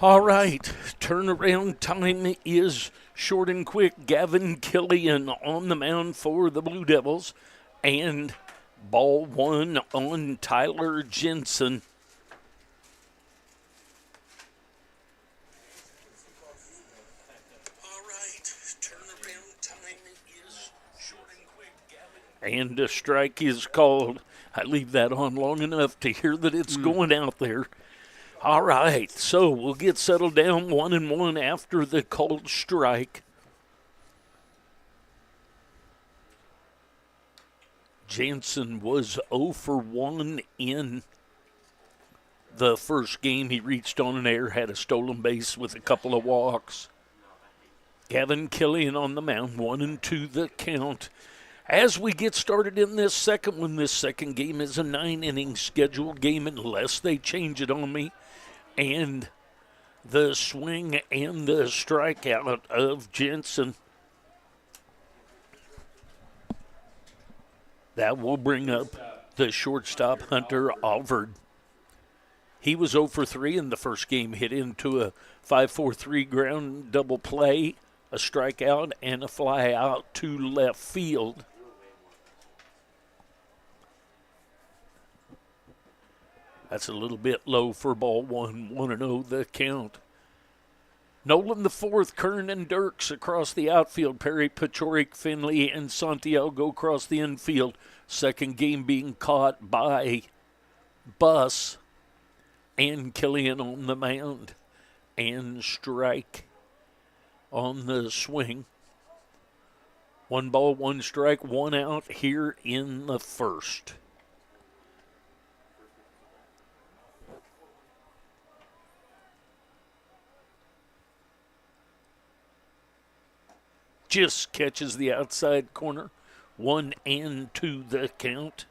All right, turnaround time is short and quick. Gavin Killian on the mound for the Blue Devils, and ball one on Tyler Jensen. And a strike is called. I leave that on long enough to hear that it's going out there. All right, so we'll get settled down 1-1 after the called strike. Jansen was 0 for 1 in the first game. He reached on an error, had a stolen base with a couple of walks. Gavin Killian on the mound, 1-2 the count. As we get started in this second one, this second game is a 9-inning scheduled game unless they change it on me. And the swing and the strikeout of Jensen. That will bring up the shortstop, Hunter Alvord. He was 0 for 3 in the first game, hit into a 5-4-3 ground double play, a strikeout, and a fly out to left field. That's a little bit low for ball one, 1-0 the count. Nolan the fourth, Kern and Dirks across the outfield. Perry, Pachorik, Finley, and Santiago across the infield. Second game being caught by Buss and Killian on the mound. And strike on the swing. 1 ball, 1 strike, 1 out here in the first. Just catches the outside corner. 1-2 the count.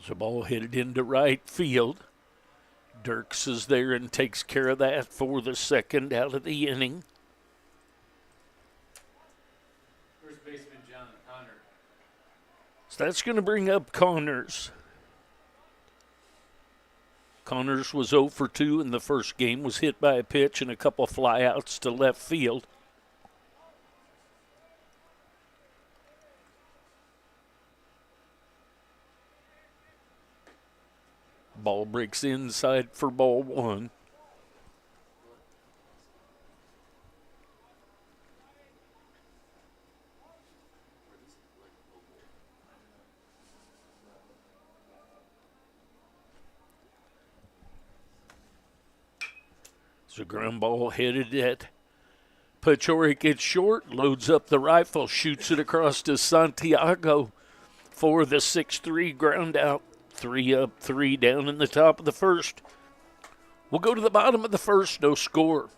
The ball hit into right field. Dirks is there and takes care of that for the second out of the inning. So that's going to bring up Connors. Connors was 0 for 2 in the first game, was hit by a pitch and a couple of flyouts to left field. Ball breaks inside for ball one. So ground ball headed at Pachorik. It's short, loads up the rifle, shoots it across to Santiago for the 6-3 ground out. 3 up, 3 down in the top of the first. We'll go to the bottom of the first, no score.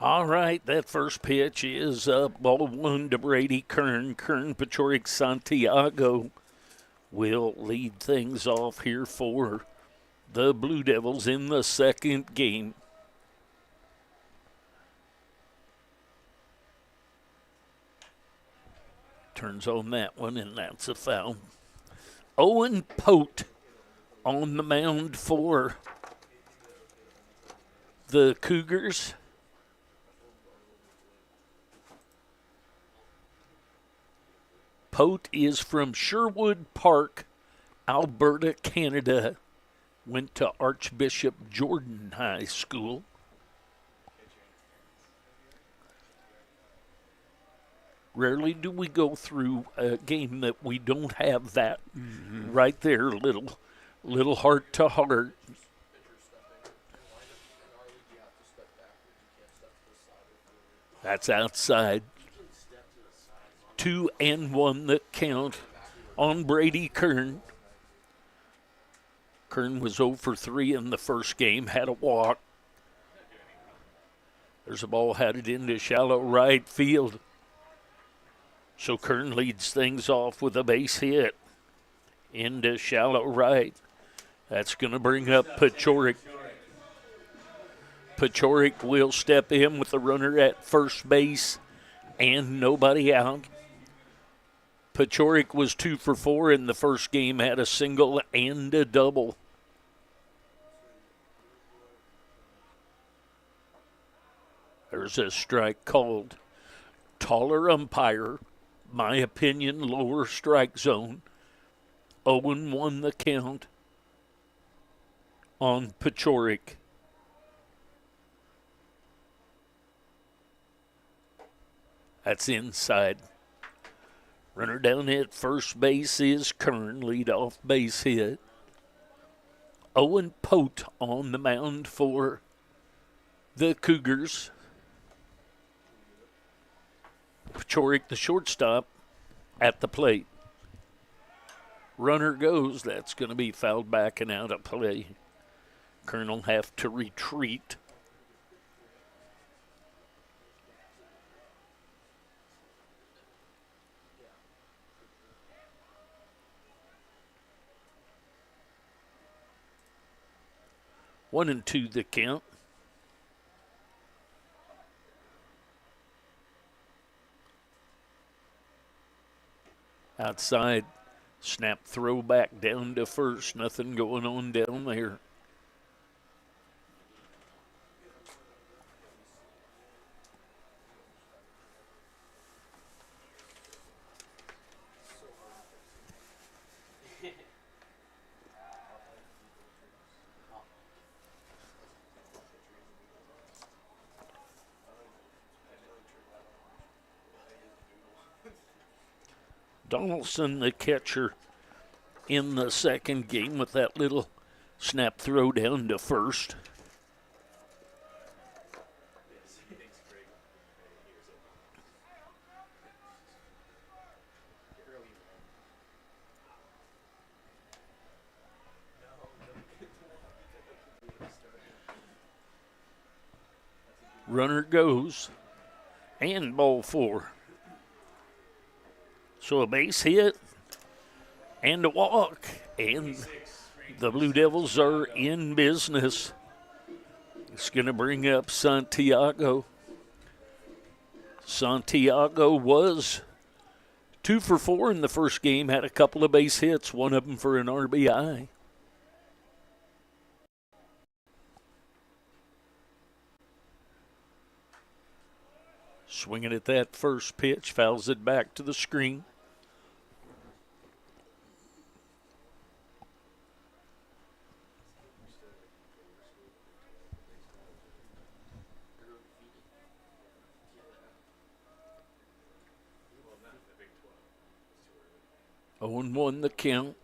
All right, that first pitch is ball one to Brady Kern. Kern Pachoric Santiago will lead things off here for the Blue Devils in the second game. Turns on that one, and that's a foul. Owen Pote on the mound for the Cougars. Pote is from Sherwood Park, Alberta, Canada. Went to Archbishop Jordan High School. Rarely do we go through a game that we don't have that right there, little heart to heart. That's outside. 2-1 the count on Brady Kern. Kern was 0 for 3 in the first game, had a walk. There's a ball headed into shallow right field. So Kern leads things off with a base hit into shallow right. That's going to bring up Pachoric. Pachoric will step in with the runner at first base and nobody out. Pachoric was 2 for 4 in the first game, had a single and a double. There's a strike called. Taller umpire, my opinion, lower strike zone. 0-1 the count on Pachoric. That's inside. Runner down at first base is Kern, leadoff base hit. Owen Pote on the mound for the Cougars. Pachoric, the shortstop, at the plate. Runner goes. That's going to be fouled back and out of play. Kern will have to retreat. One and two the count. Outside, snap throw back down to first. Nothing going on down there. Donaldson, the catcher, in the second game with that little snap throw down to first. Runner goes, and ball four. So a base hit and a walk, and the Blue Devils are in business. It's going to bring up Santiago. Santiago was 2 for 4 in the first game, had a couple of base hits, one of them for an RBI. Swinging at that first pitch, fouls it back to the screen. Owen won the count.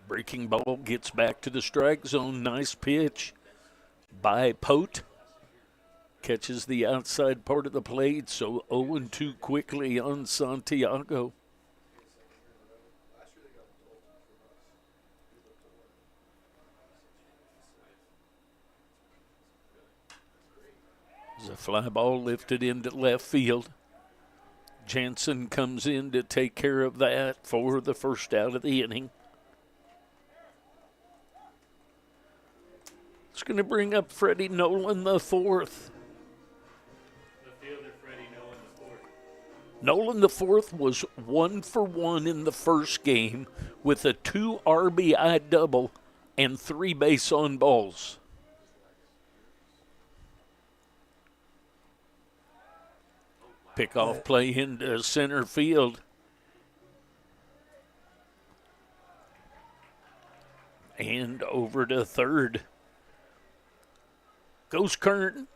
Breaking ball gets back to the strike zone. Nice pitch by Pote. Catches the outside part of the plate, so 0-2 quickly on Santiago. a fly ball lifted into left field. Jansen comes in to take care of that for the first out of the inning. It's going to bring up Freddie Nolan, the fourth. The fielder, Freddie Nolan, the fourth. Nolan, the fourth, was 1 for 1 in the first game with a 2 RBI double and 3 base on balls. Pickoff play into center field. And over to third. Goes Kern.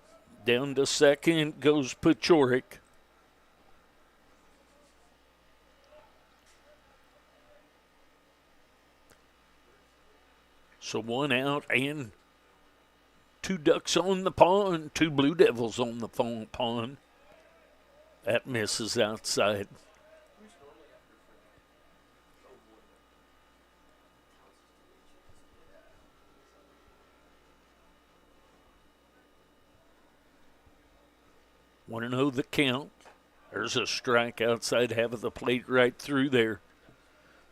Down to second goes Pachorik. So 1 out and 2 ducks on the pond, 2 Blue Devils on the pond. That misses outside. Want to know the count? There's a strike outside half of the plate right through there.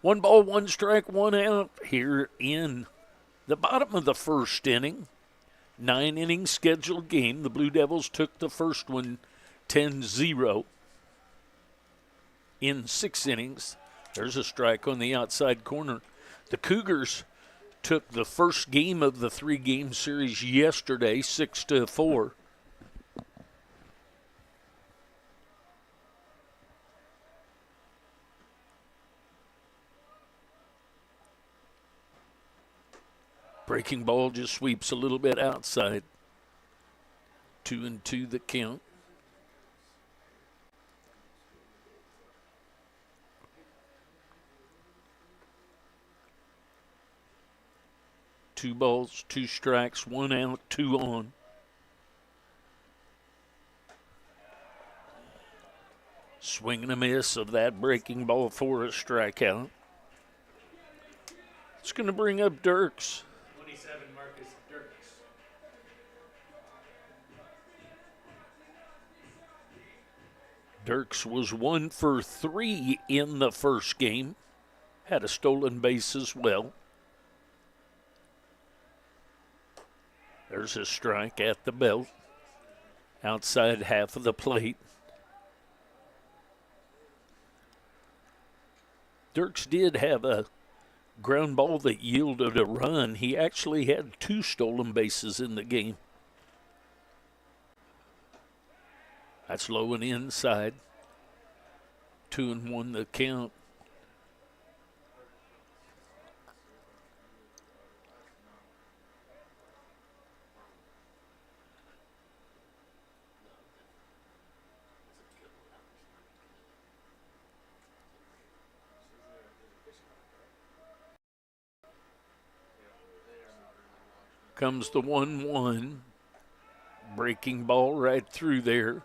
1 ball, 1 strike, 1 out here in the bottom of the first inning. 9-inning scheduled game. The Blue Devils took the first one 10-0 in 6 innings. There's a strike on the outside corner. The Cougars took the first game of the 3-game series yesterday 6-4. Breaking ball just sweeps a little bit outside. 2-2 the count. Two balls, 2 strikes, 1 out, 2 on. Swing and a miss of that breaking ball for a strikeout. It's going to bring up Dirks. 27, Marcus Dirks. Dirks was 1 for 3 in the first game. Had a stolen base as well. There's a strike at the belt. Outside half of the plate. Dirks did have a ground ball that yielded a run. He actually had 2 stolen bases in the game. That's low and inside. 2-1 the count. Comes the 1-1. Breaking ball right through there.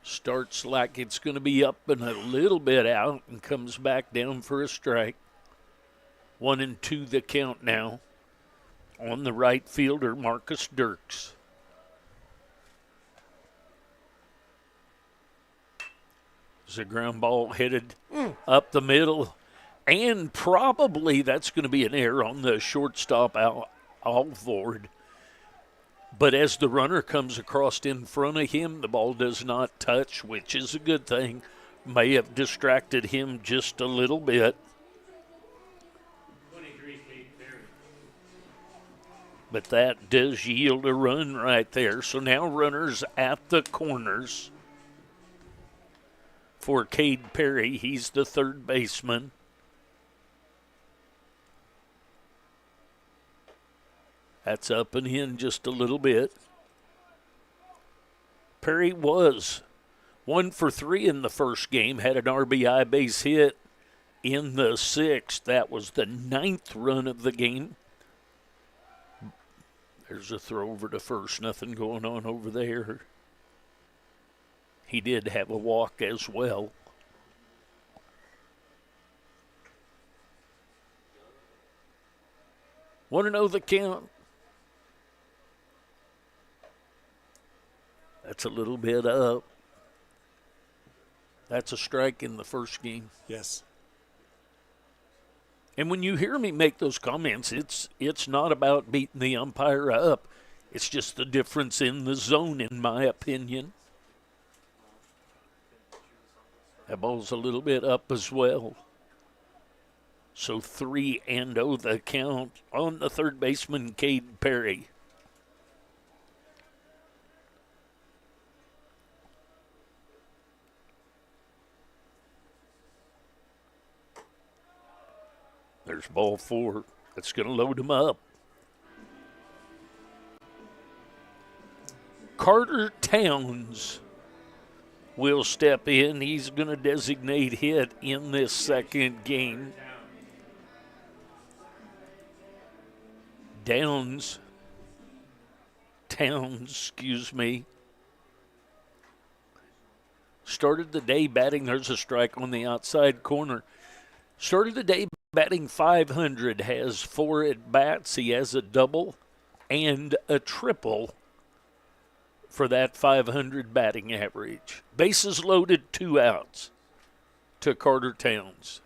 Starts like it's going to be up and a little bit out and comes back down for a strike. 1-2 the count now on the right fielder, Marcus Dirks. There's a ground ball headed up the middle, and probably that's going to be an error on the shortstop Alvord. But as the runner comes across in front of him, the ball does not touch, which is a good thing. May have distracted him just a little bit. 23, Cade Perry. But that does yield a run right there. So now runners at the corners for Cade Perry. He's the third baseman. That's up and in just a little bit. Perry was 1 for 3 in the first game, had an RBI base hit in the 6th. That was the 9th run of the game. There's a throw over to first, nothing going on over there. He did have a walk as well. Want to know the count? That's a little bit up. That's a strike in the first game. Yes. And when you hear me make those comments, it's not about beating the umpire up. It's just the difference in the zone, in my opinion. That ball's a little bit up as well. So 3-0 the count on the third baseman, Cade Perry. There's ball 4. That's going to load him up. Carter Towns will step in. He's going to designate hit in this second game. Towns, excuse me. Started the day batting. There's a strike on the outside corner. Started the day batting .500, has 4 at bats. He has a double and a triple for that .500 batting average. Bases loaded, 2 outs to Carter Towns.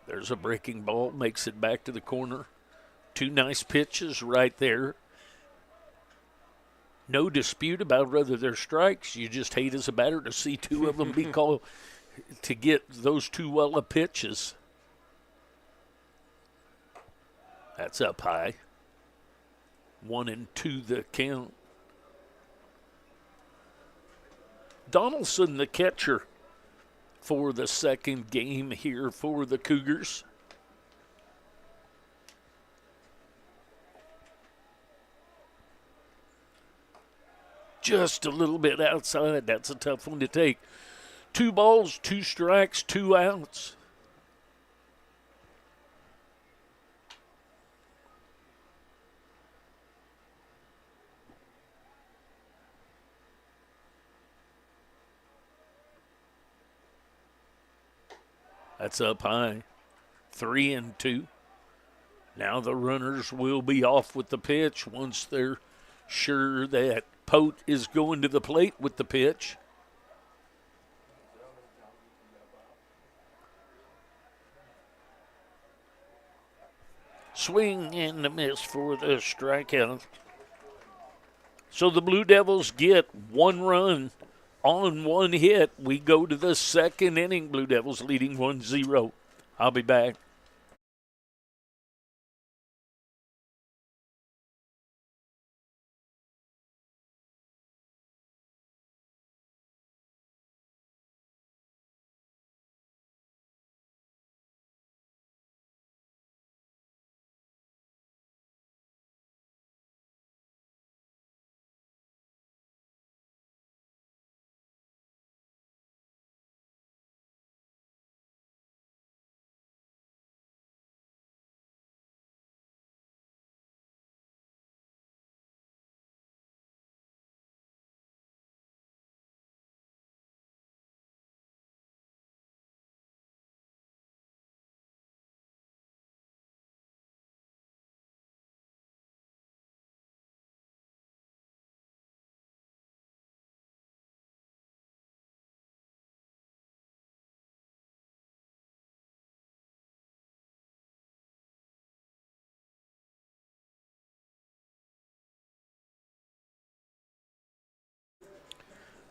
There's a breaking ball, makes it back to the corner. 2 nice pitches right there. No dispute about whether they're strikes. You just hate as a batter to see 2 of them be called, to get those 2 well pitches. That's up high. 1-2 the count. Donaldson, the catcher, for the second game here for the Cougars. Just a little bit outside. That's a tough one to take. 2 balls, 2 strikes, 2 outs. That's up high. 3-2. Now the runners will be off with the pitch once they're sure that Pote is going to the plate with the pitch. Swing and a miss for the strikeout. So the Blue Devils get 1 run on 1 hit. We go to the second inning. Blue Devils leading 1-0. I'll be back.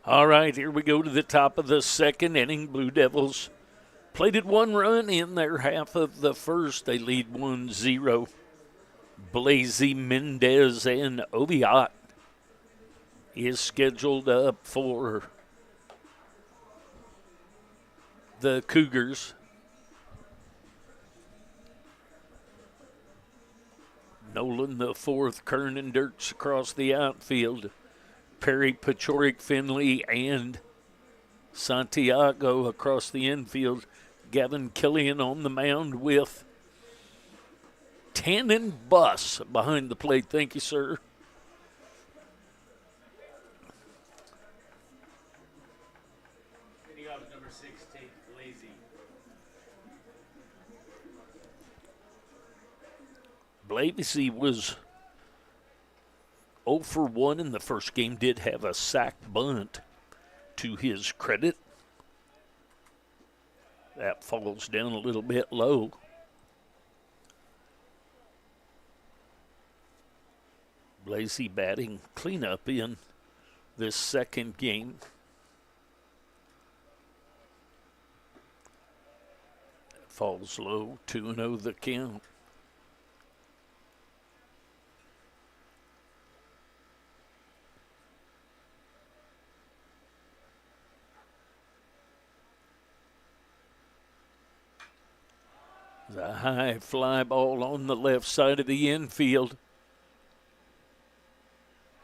All right, here we go to the top of the second inning. Blue Devils plated 1 run in their half of the first. They lead 1-0. Blazy Mendez and Oviatt is scheduled up for the Cougars. Nolan the 4th, Kernan Dirks across the outfield. Perry, Pachorik, Finley, and Santiago across the infield. Gavin Killian on the mound with Tannen Buss behind the plate. Thank you, sir. Hitting off number 16, Lazy. Blazy was 0 for 1 in the first game, did have a sack bunt to his credit. That falls down a little bit low. Blasey batting cleanup in this second game. Falls low, 2-0 the count. The high fly ball on the left side of the infield.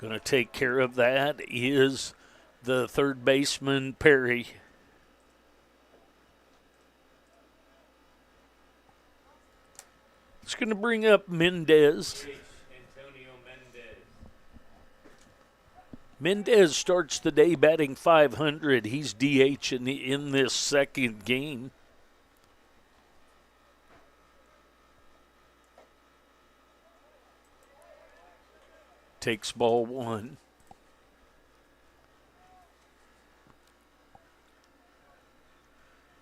Going to take care of that is the third baseman, Perry. It's going to bring up Mendez. Antonio Mendez. Mendez starts the day batting .500. He's DH in this second game. Takes ball one.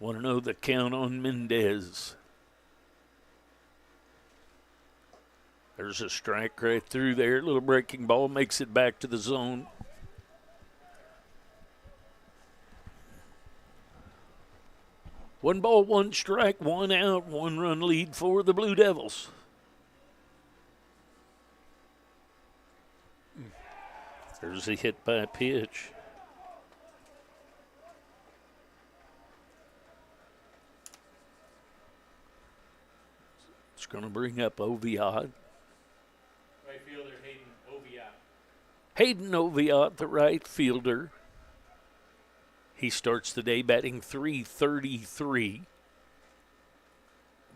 Want to know the count on Mendez. There's a strike right through there. Little breaking ball makes it back to the zone. One ball, one strike, one out, 1-run lead for the Blue Devils. There's a hit by pitch. It's going to bring up Oviatt. Right fielder Hayden Oviatt. Hayden Oviatt, the right fielder. He starts the day batting .333.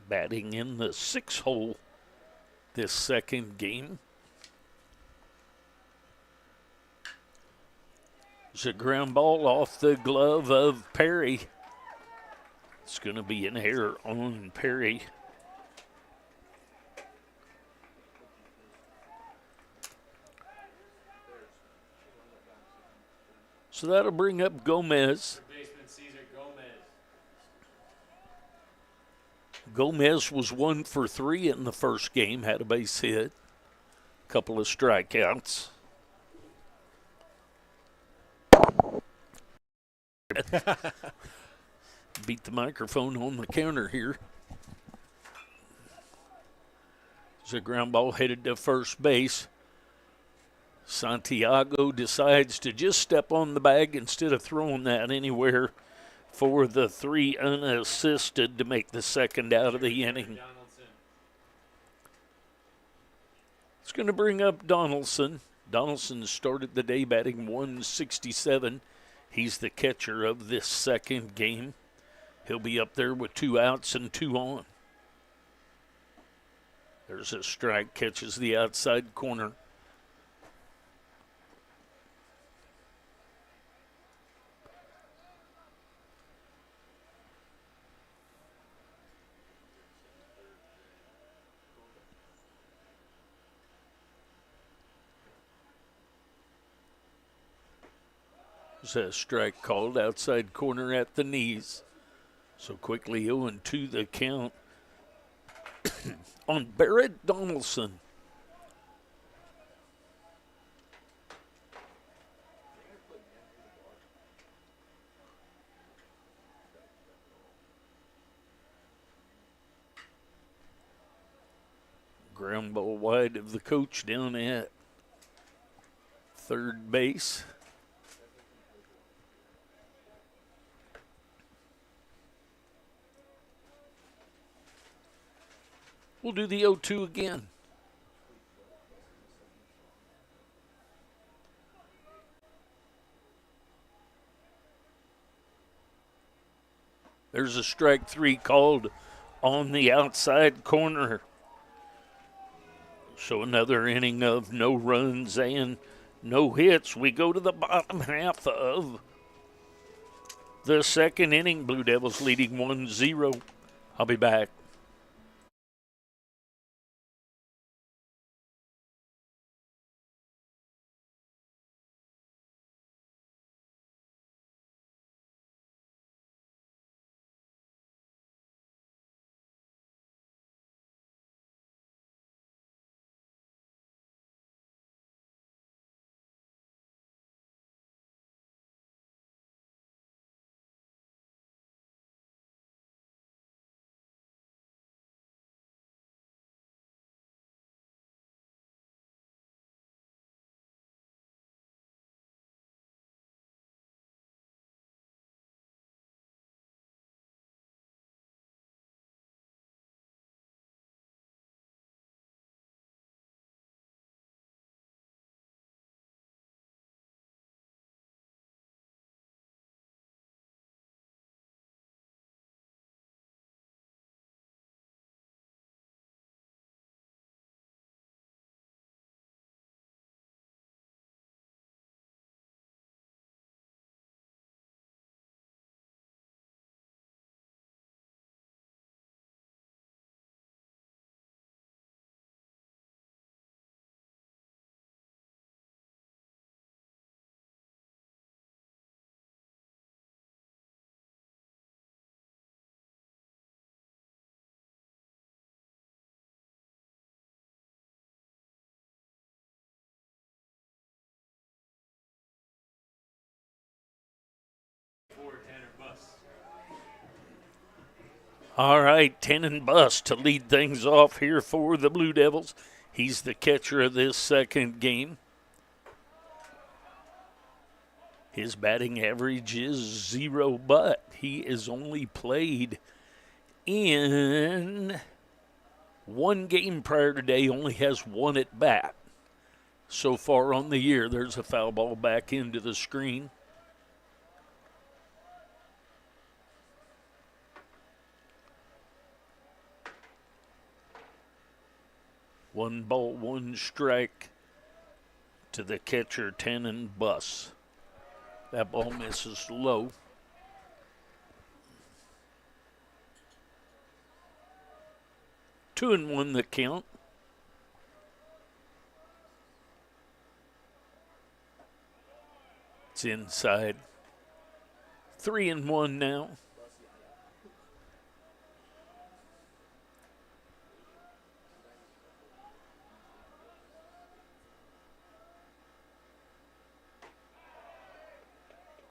Batting in the 6 hole this second game. There's a ground ball off the glove of Perry. It's going to be an error on Perry. So that'll bring up Gomez. Baseman Cesar Gomez. Gomez was 1 for 3 in the first game, had a base hit, couple of strikeouts. Beat the microphone on the counter here. There's a ground ball headed to first base. Santiago decides to just step on the bag instead of throwing that anywhere for the 3 unassisted to make the second out of the inning. It's going to bring up Donaldson. Donaldson started the day batting .167. He's the catcher of this second game. He'll be up there with 2 outs and 2 on. There's a strike, catches the outside corner. There's a strike called outside corner at the knees. So quickly 0-2 the count on Barrett Donaldson. Ground ball wide of the coach down at third base. We'll do the 0-2 again. There's a strike 3 called on the outside corner. So another inning of no runs and no hits. We go to the bottom half of the second inning. Blue Devils leading 1-0. I'll be back. All right, Tannen Bus to lead things off here for the Blue Devils. He's the catcher of this second game. His batting average is 0, but he is only played in one game prior today, only has one at bat. So far on the year, there's a foul ball back into the screen. One ball, one strike to the catcher, Tannen Bus. That ball misses low. 2-1 the count. It's inside. 3-1 now.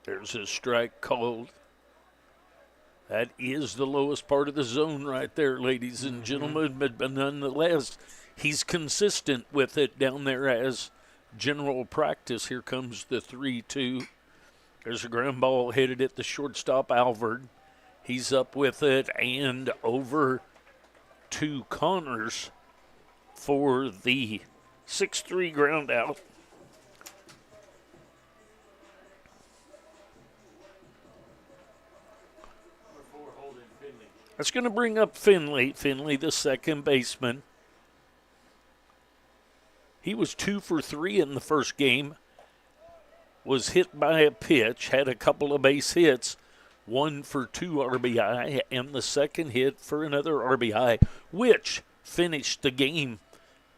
There's a strike called. That is the lowest part of the zone right there, ladies and gentlemen. But nonetheless, he's consistent with it down there as general practice. Here comes the 3-2. There's a ground ball headed at the shortstop, Alvord. He's up with it and over to Connors for the 6-3 ground out. That's going to bring up Finley. Finley, the second baseman. He was 2 for 3 in the first game. Was hit by a pitch, had a couple of base hits, 1 for 2 RBI, and the second hit for another RBI, which finished the game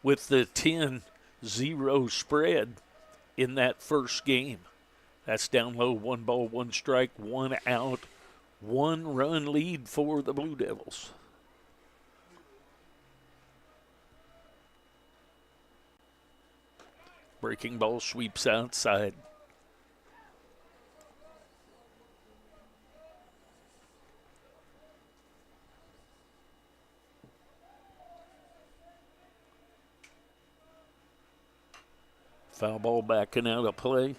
with the 10-0 spread in that first game. That's down low, 1 ball, 1 strike, 1 out. 1-run lead for the Blue Devils. Breaking ball sweeps outside. Foul ball backing out of play.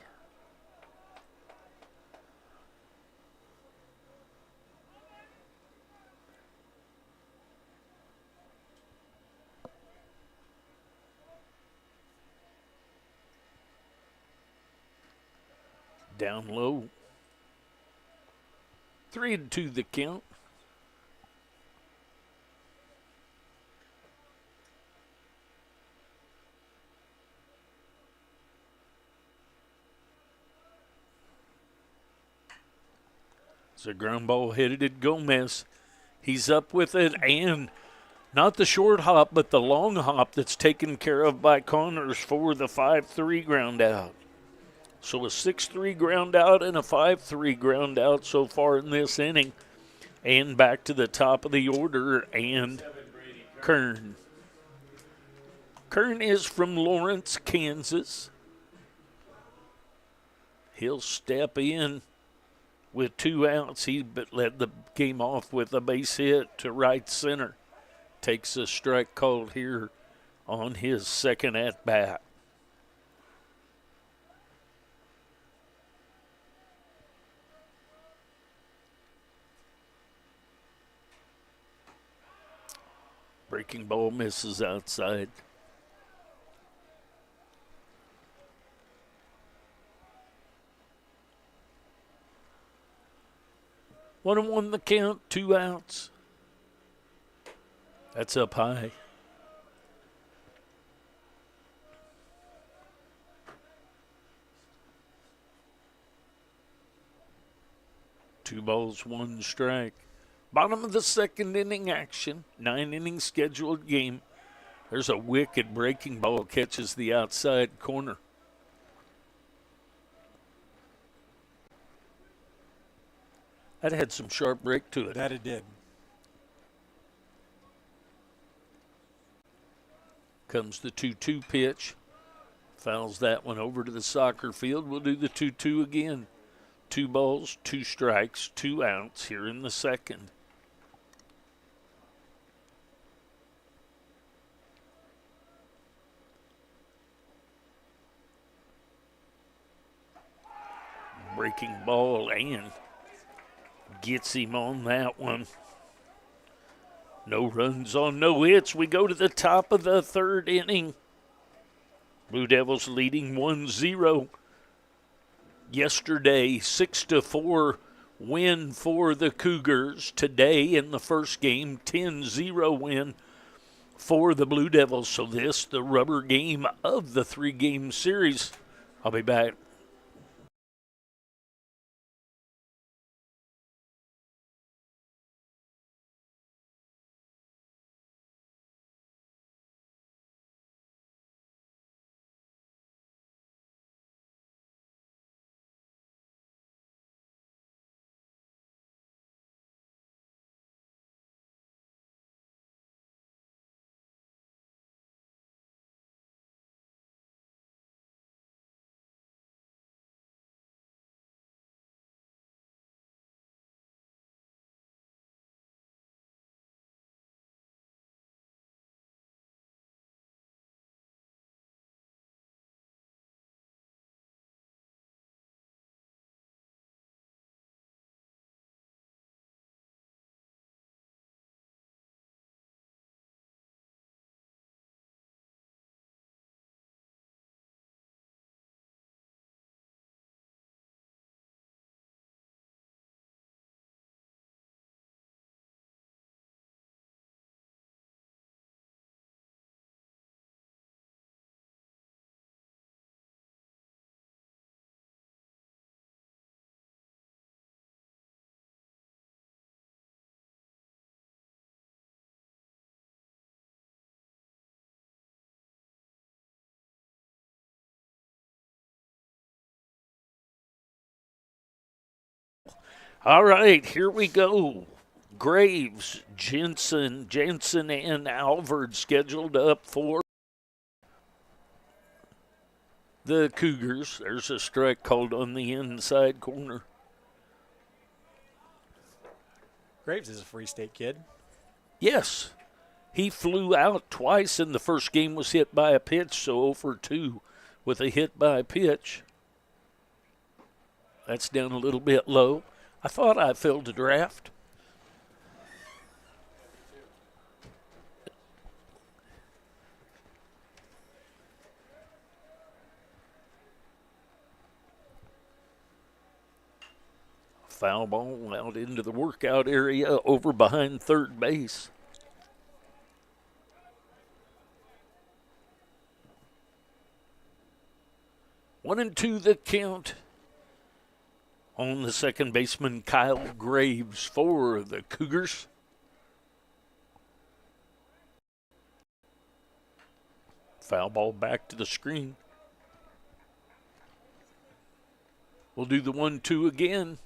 Down low. 3-2 the count. It's a ground ball headed at Gomez. He's up with it, and not the short hop, but the long hop that's taken care of by Connors for the 5-3 ground out. So a 6-3 ground out and a 5-3 ground out so far in this inning. And back to the top of the order, and Kern. Kern is from Lawrence, Kansas. He'll step in with 2 outs. He led the game off with a base hit to right center. Takes a strike called here on his second at-bat. Breaking ball misses outside. One and one the count, 2 outs. That's up high. Two balls, 1 strike. Bottom of the second inning action, 9-inning scheduled game. There's a wicked breaking ball, catches the outside corner. That had some sharp break to it. That it did. Comes the 2-2 pitch. Fouls that one over to the soccer field. We'll do the 2-2 again. 2 balls, 2 strikes, 2 outs here in the second. breaking ball and gets him on that one. No runs on no hits. We go to the top of the third inning. Blue Devils leading 1-0. Yesterday, 6-4 win for the Cougars. Today in the first game, 10-0 win for the Blue Devils. So this, the rubber game of the three-game series. I'll be back. All right, here we go. Graves, Jensen, and Alvord scheduled up for the Cougars. There's a strike called on the inside corner. Graves is a Free State kid. Yes, he flew out twice in the first game, was hit by a pitch, so 0-for-2 with a hit by pitch. That's down a little bit low. I thought I filled the draft. Foul ball out into the workout area over behind third base. One and two the count on the second baseman, Kyle Graves, for the Cougars. Foul ball back to the screen. We'll do the 1-2 again.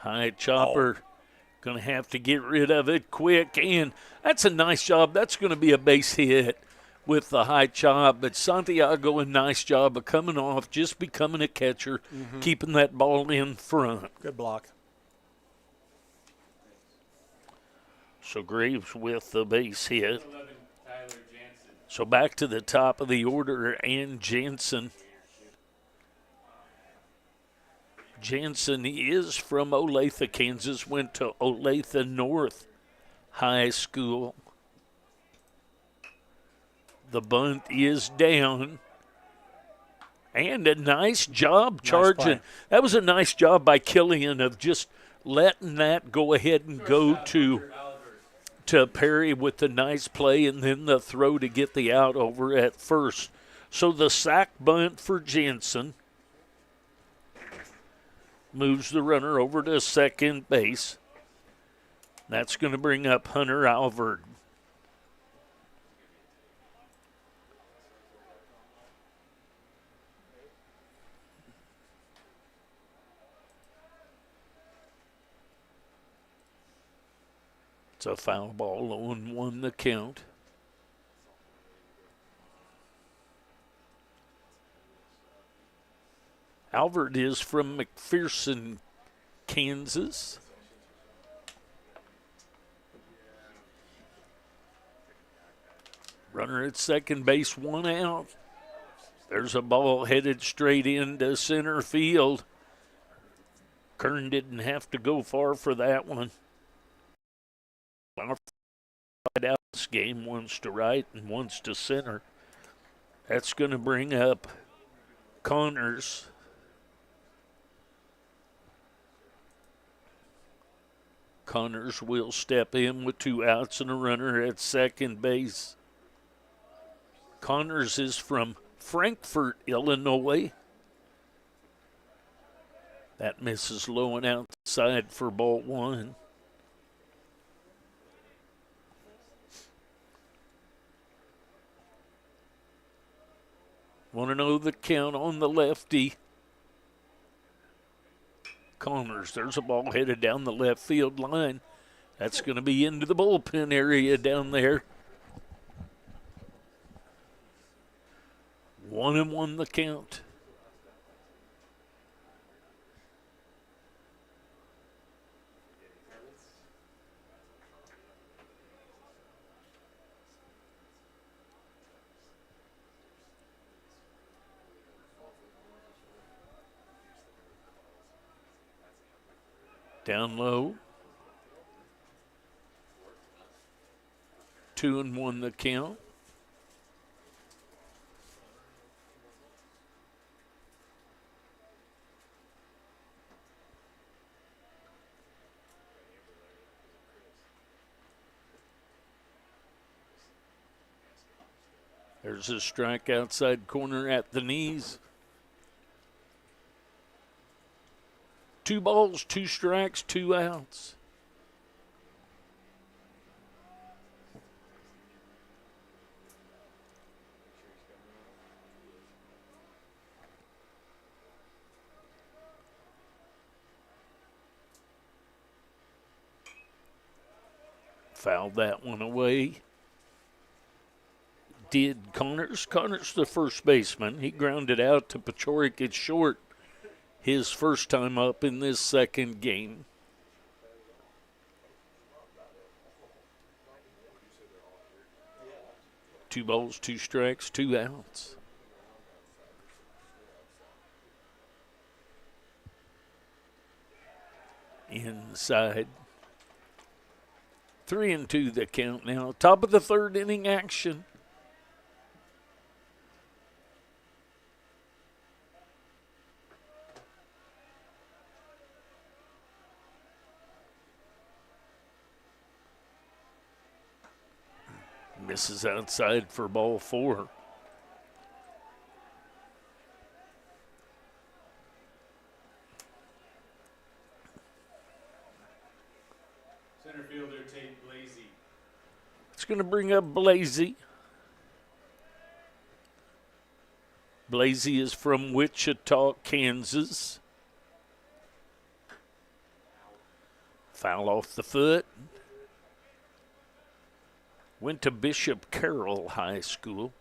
High chopper. Going to have to get rid of it quick. And that's a nice job. That's going to be a base hit with the high chop. But Santiago, a nice job of coming off, just becoming a catcher, keeping that ball in front. Good block. So Graves with the base hit. 11, Tyler Jansen. So back to the top of the order, and Jansen. Jansen is from Olathe, Kansas, went to Olathe North High School. The bunt is down. And a nice job charging. That was a nice job by Killian of just letting that go ahead and go to Perry with the nice play and then the throw to get the out over at first. So the sack bunt for Jansen. Moves the runner over to second base. That's going to bring up Hunter Alvord. It's a foul ball, 0-1 the count. Albert is from McPherson, Kansas. Runner at second base, 1 out. There's a ball headed straight into center field. Kern didn't have to go far for that one. Out this game, one's to right and one's to center. That's going to bring up Connors. Connors will step in with 2 outs and a runner at second base. Connors is from Frankfort, Illinois. That misses low and outside for ball 1. Want to know the count on the lefty. Connors, there's a ball headed down the left field line. That's going to be into the bullpen area down there. 1-1 the count. Down low. 2-1 the count. There's a strike outside corner at the knees. 2 balls, 2 strikes, 2 outs. Fouled that one away. Did Connors. Connors, the first baseman. He grounded out to Pachorik at short his first time up in this second game. Two balls, 2 strikes, 2 outs. Inside. 3-2 the count now. Top of the third inning action. Misses outside for ball 4. Center fielder Tate Blasey. It's going to bring up Blasey. Blasey is from Wichita, Kansas. Foul off the foot. Went to Bishop Carroll High School.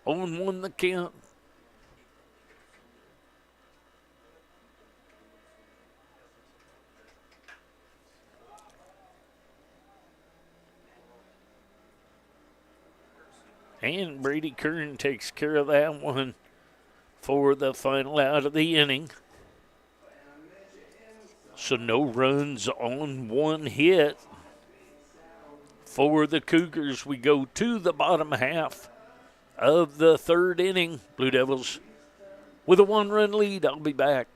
On 1 the count. And Brady Kern takes care of that one for the final out of the inning. So no runs on 1 hit for the Cougars. We go to the bottom half of the third inning. Blue Devils with a 1-run lead. I'll be back.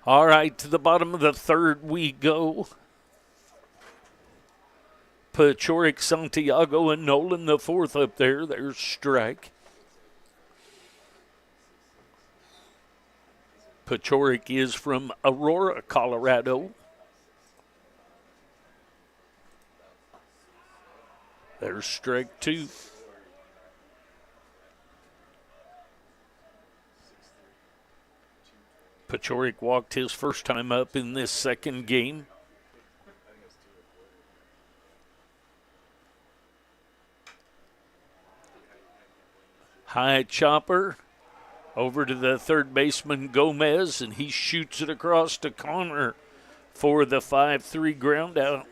All right, to the bottom of the third we go. Pachorik, Santiago, and Nolan the fourth up there. There's strike. Pachorik is from Aurora, Colorado. There's strike two. Pachorik walked his first time up in this second game. High chopper over to the third baseman Gomez, and he shoots it across to Connor for the 5-3 ground out.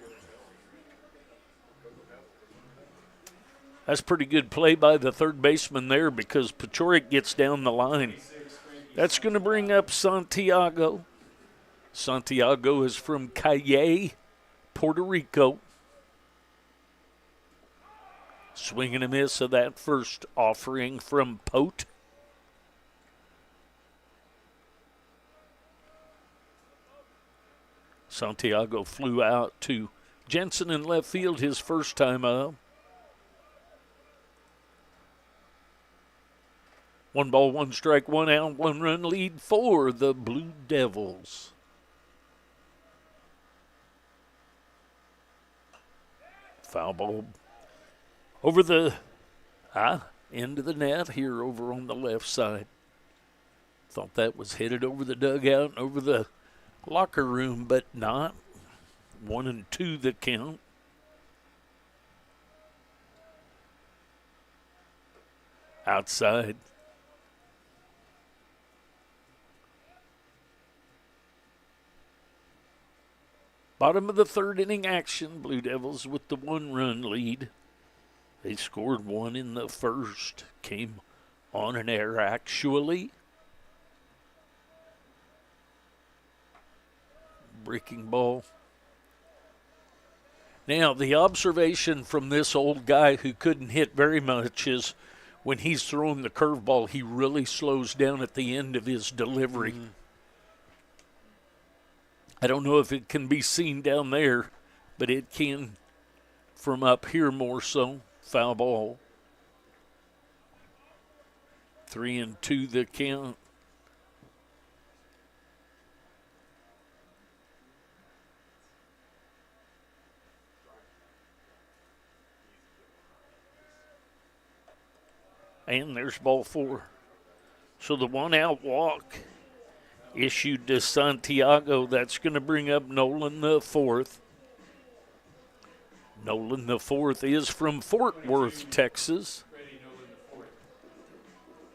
That's pretty good play by the third baseman there because Pachorik gets down the line. That's going to bring up Santiago. Santiago is from Calle, Puerto Rico. Swing and a miss of that first offering from Pote. Santiago flew out to Jensen in left field his first time up. 1 ball, 1 strike, 1 out, 1 run lead for the Blue Devils. Foul ball over the end of the net here over on the left side. Thought that was headed over the dugout and over the locker room, but not. 1-2 the count. Outside. Bottom of the third inning action. Blue Devils with the 1-run lead. They scored 1 in the first. Came on an error actually. Breaking ball. Now, the observation from this old guy who couldn't hit very much is when he's throwing the curveball, he really slows down at the end of his delivery. Mm-hmm. I don't know if it can be seen down there, but it can from up here more so. Foul ball. 3-2 the count. And there's ball 4. So the 1-out walk issued to Santiago. That's going to bring up Nolan the fourth. Nolan the fourth is from Fort Worth, Texas.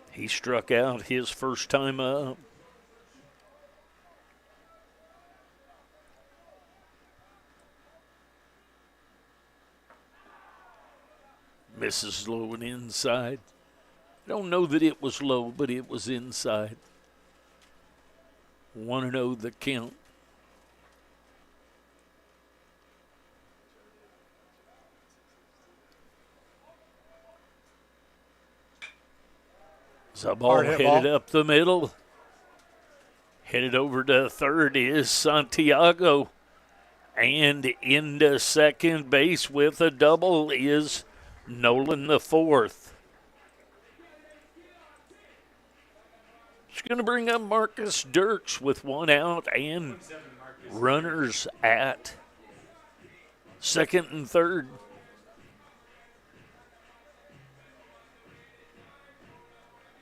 He struck out his first time up. Misses low and inside. Don't know that it was low, but it was inside. 1-0 the count. The ball headed up the middle. Headed over to third is Santiago. And into second base with a double is Nolan the fourth. It's going to bring up Marcus Dirks with 1 out and runners at second and third.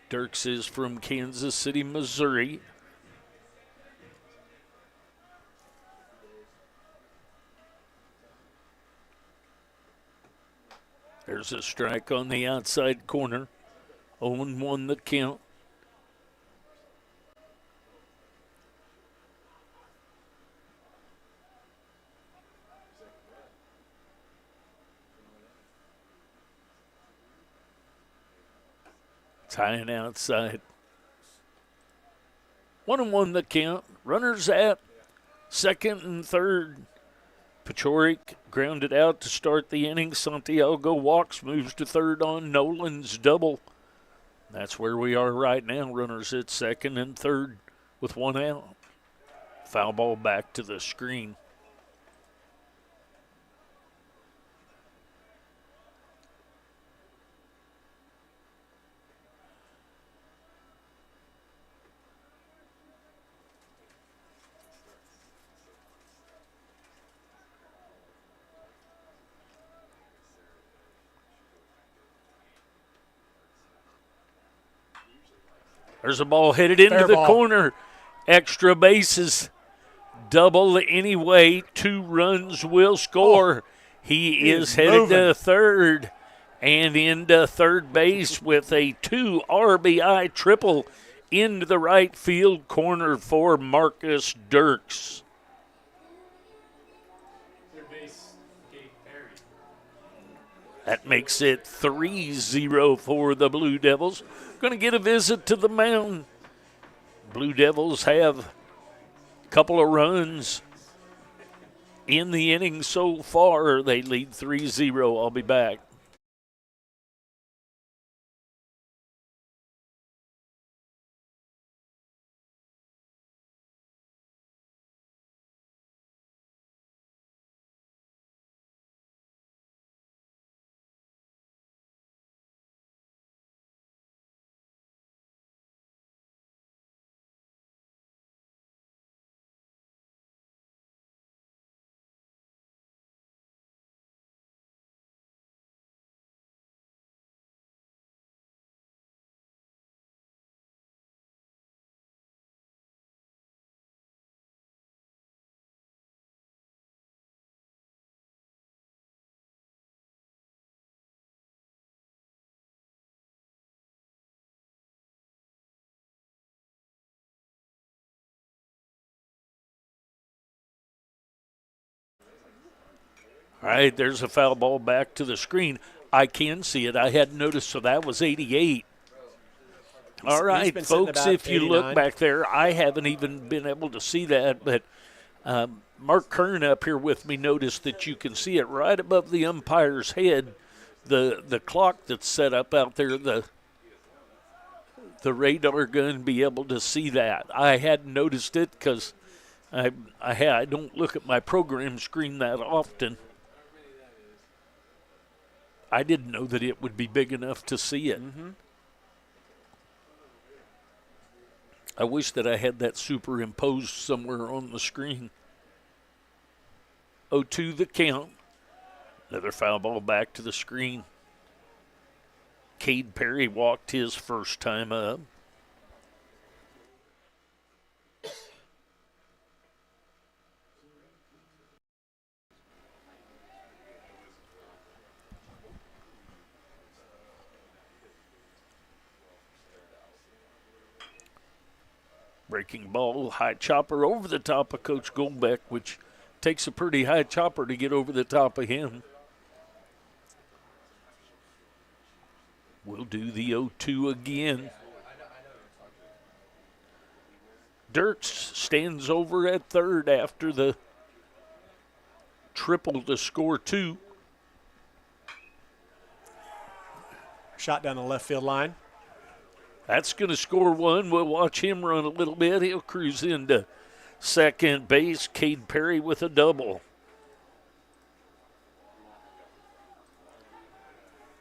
Dirks is from Kansas City, Missouri. There's a strike on the outside corner. 0-1 the count. Tying outside. 1-1 the count. Runners at second and third. Pachorik grounded out to start the inning. Santiago walks, moves to third on Nolan's double. That's where we are right now. Runners at second and third with 1 out. Foul ball back to the screen. There's a ball headed into Fair the ball. corner. Extra bases. Double anyway. 2 runs will score. He is headed moving. to third and into third base with a 2 RBI triple into the right field corner for Marcus Dirks. Third base, Cade Perry. That makes it 3-0 for the Blue Devils. Going to get a visit to the mound. Blue Devils have a couple of runs in the inning so far. They lead 3-0. I'll be back. All right, there's a foul ball back to the screen. I can see it. I hadn't noticed, so that was 88. All right, been sitting folks, about if you look 89. back there, I haven't even been able to see that, but Mark Kern up here with me noticed that you can see it right above the umpire's head, the clock that's set up out there, the radar gun, be able to see that. I hadn't noticed it because I don't look at my program screen that often. I didn't know that it would be big enough to see it. Mm-hmm. I wish that I had that superimposed somewhere on the screen. 0-2 the count. Another foul ball back to the screen. Cade Perry walked his first time up. Breaking ball, high chopper over the top of Coach Goldbeck, which takes a pretty high chopper to get over the top of him. We'll do the 0-2 again. Dirks stands over at third after the triple to score 2. Shot down the left field line. That's going to score 1. We'll watch him run a little bit. He'll cruise into second base. Cade Perry with a double.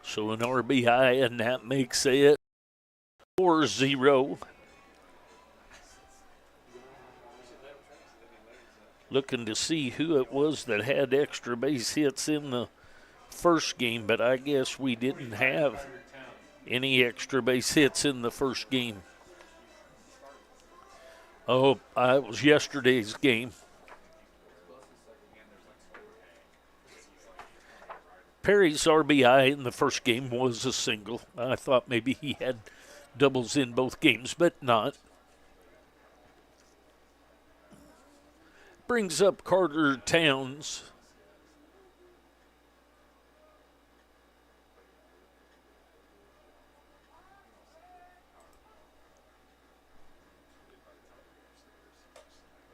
So an RBI, and that makes it 4-0. Looking to see who it was that had extra base hits in the first game, but I guess we didn't have any extra base hits in the first game. Oh, it was yesterday's game. Perry's RBI in the first game was a single. I thought maybe he had doubles in both games, but not. Brings up Carter Towns.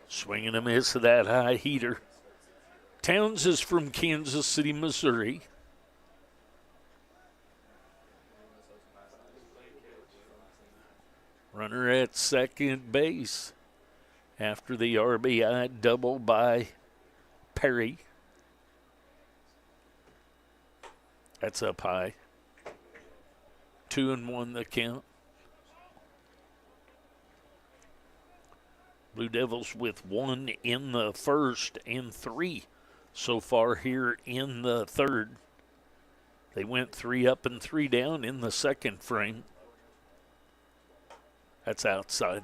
Swinging a miss of that high heater. Towns is from Kansas City, Missouri. Runner at second base. after the RBI double by Perry. That's up high. 2-1 the count. Blue Devils with 1 in the first and 3 so far here in the third. They went 3 up and 3 down in the second frame. That's outside.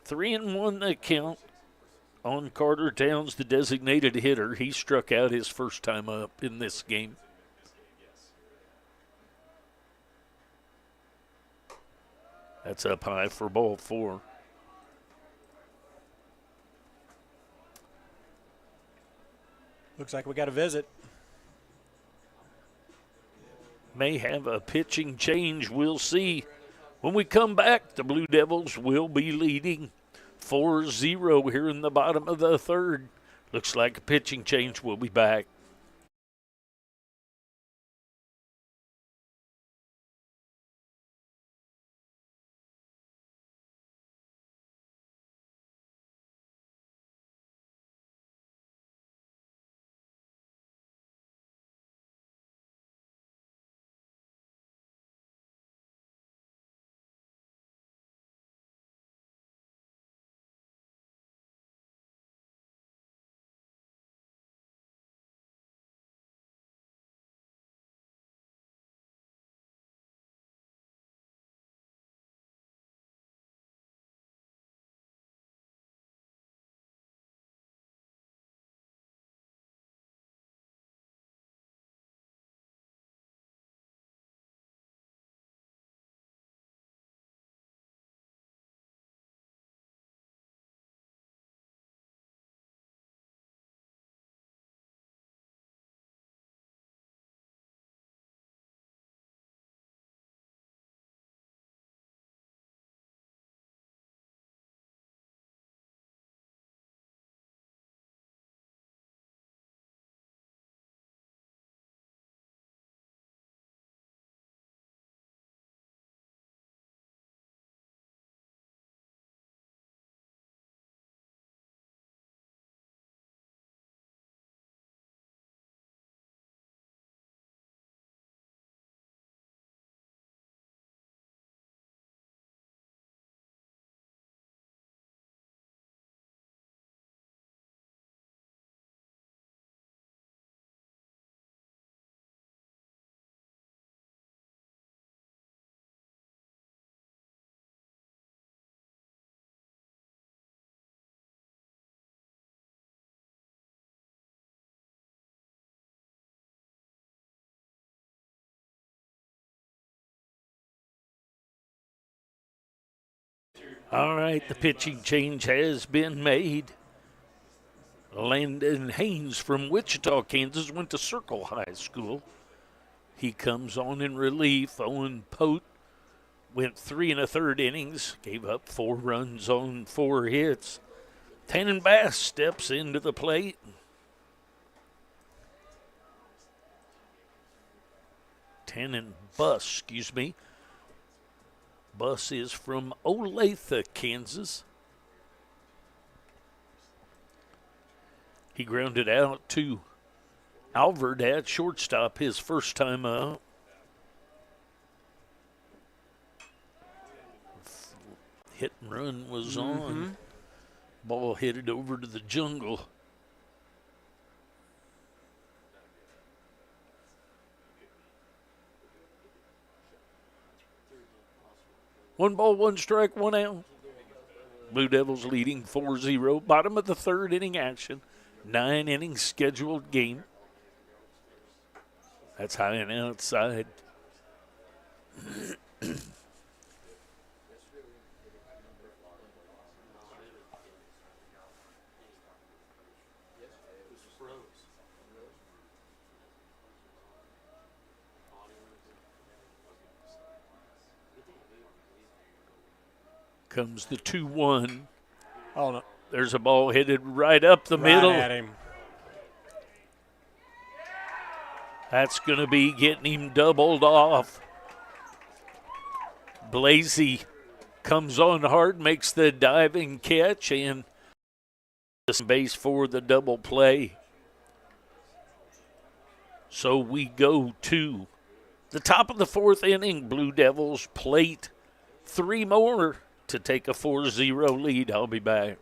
Three and 1 the count on Carter Towns, the designated hitter. He struck out his first time up in this game. That's up high for ball 4. Looks like we got a visit. May have a pitching change. We'll see. When we come back, the Blue Devils will be leading 4-0 here in the bottom of the third. Looks like a pitching change. We'll be back. All right, the pitching change has been made. Landon Haynes from Wichita, Kansas, went to Circle High School. He comes on in relief. Owen Pote went 3 1/3 innings, gave up 4 runs on 4 hits. Tannen Bass steps into the plate. Bus is from Olathe, Kansas. He grounded out to Alvord at shortstop his first time out. Hit and run was on. Ball headed over to the jungle. One ball, one strike, one out. Blue Devils leading 4-0. Bottom of the third inning action. 9 innings scheduled game. That's high and outside. Comes the 2-1. Oh, no. There's a ball headed right up the middle. At him. That's going to be getting him doubled off. Blasey comes on hard, makes the diving catch, and base for the double play. So we go to the top of the fourth inning. Blue Devils plate 3 more to take a 4-0 lead. I'll be back.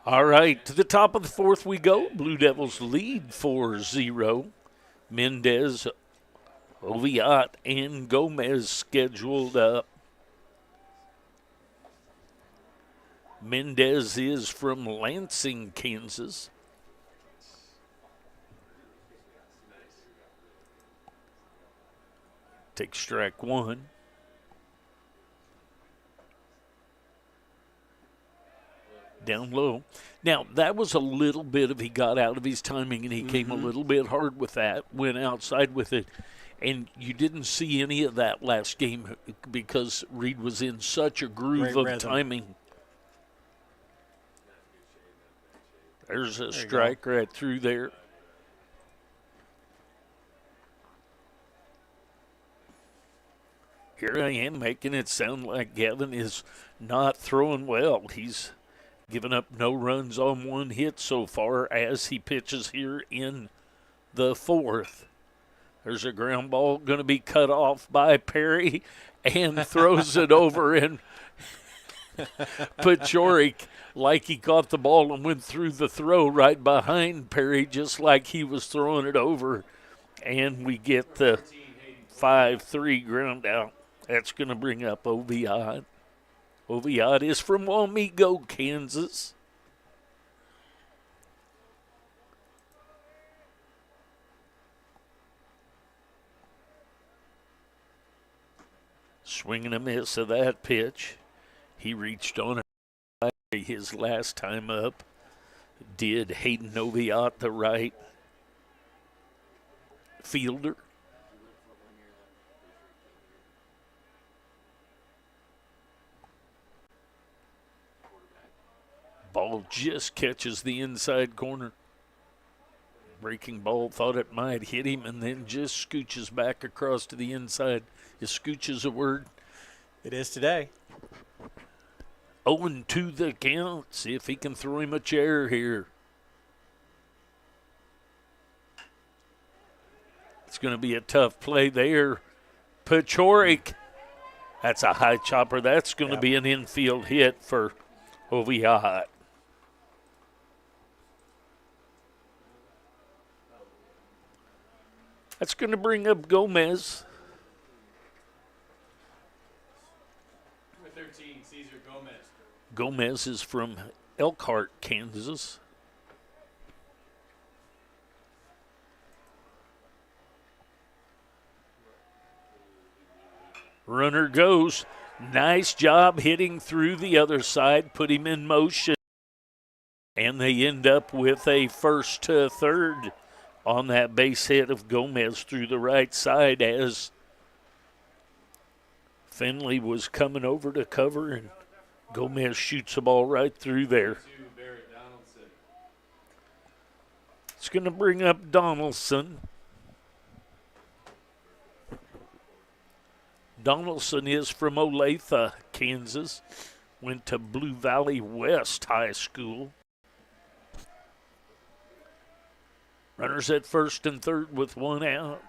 All right, to the top of the fourth we go. Blue Devils lead 4-0. Mendez, Oviat, and Gomez scheduled up. Mendez is from Lansing, Kansas. Take strike one. Down low. Now, that was a little bit of he got out of his timing, and he came a little bit hard with that, went outside with it. And you didn't see any of that last game because Reed was in such a groove of timing. There's a strike right through there. Here I am making it sound like Gavin is not throwing well. He's given up no runs on one hit so far as he pitches here in the fourth. There's a ground ball going to be cut off by Perry and throws it over, and Pachorik, like he caught the ball and went through the throw right behind Perry, just like he was throwing it over. And we get the 5-3 ground out. That's going to bring up Oviat. Oviat is from Wamego, Kansas. Swing and a miss of that pitch. He reached on it his last time up. Did Hayden Oviat, the right fielder. Ball just catches the inside corner. Breaking ball, thought it might hit him, and then just scooches back across to the inside. Is scooches a word? It is today. 0-2 the count. See if he can throw him a chair here. It's going to be a tough play there. Pachorik. That's a high chopper. That's going to be an infield hit for Oviat. That's going to bring up Gomez. Number 13, Cesar Gomez. Gomez is from Elkhart, Kansas. Runner goes. Nice job hitting through the other side, put him in motion. And they end up with a first to third on that base hit of Gomez through the right side as Finley was coming over to cover, and Gomez shoots the ball right through there. It's going to bring up Donaldson. Donaldson is from Olathe, Kansas. Went to Blue Valley West High School. Runners at first and third with one out.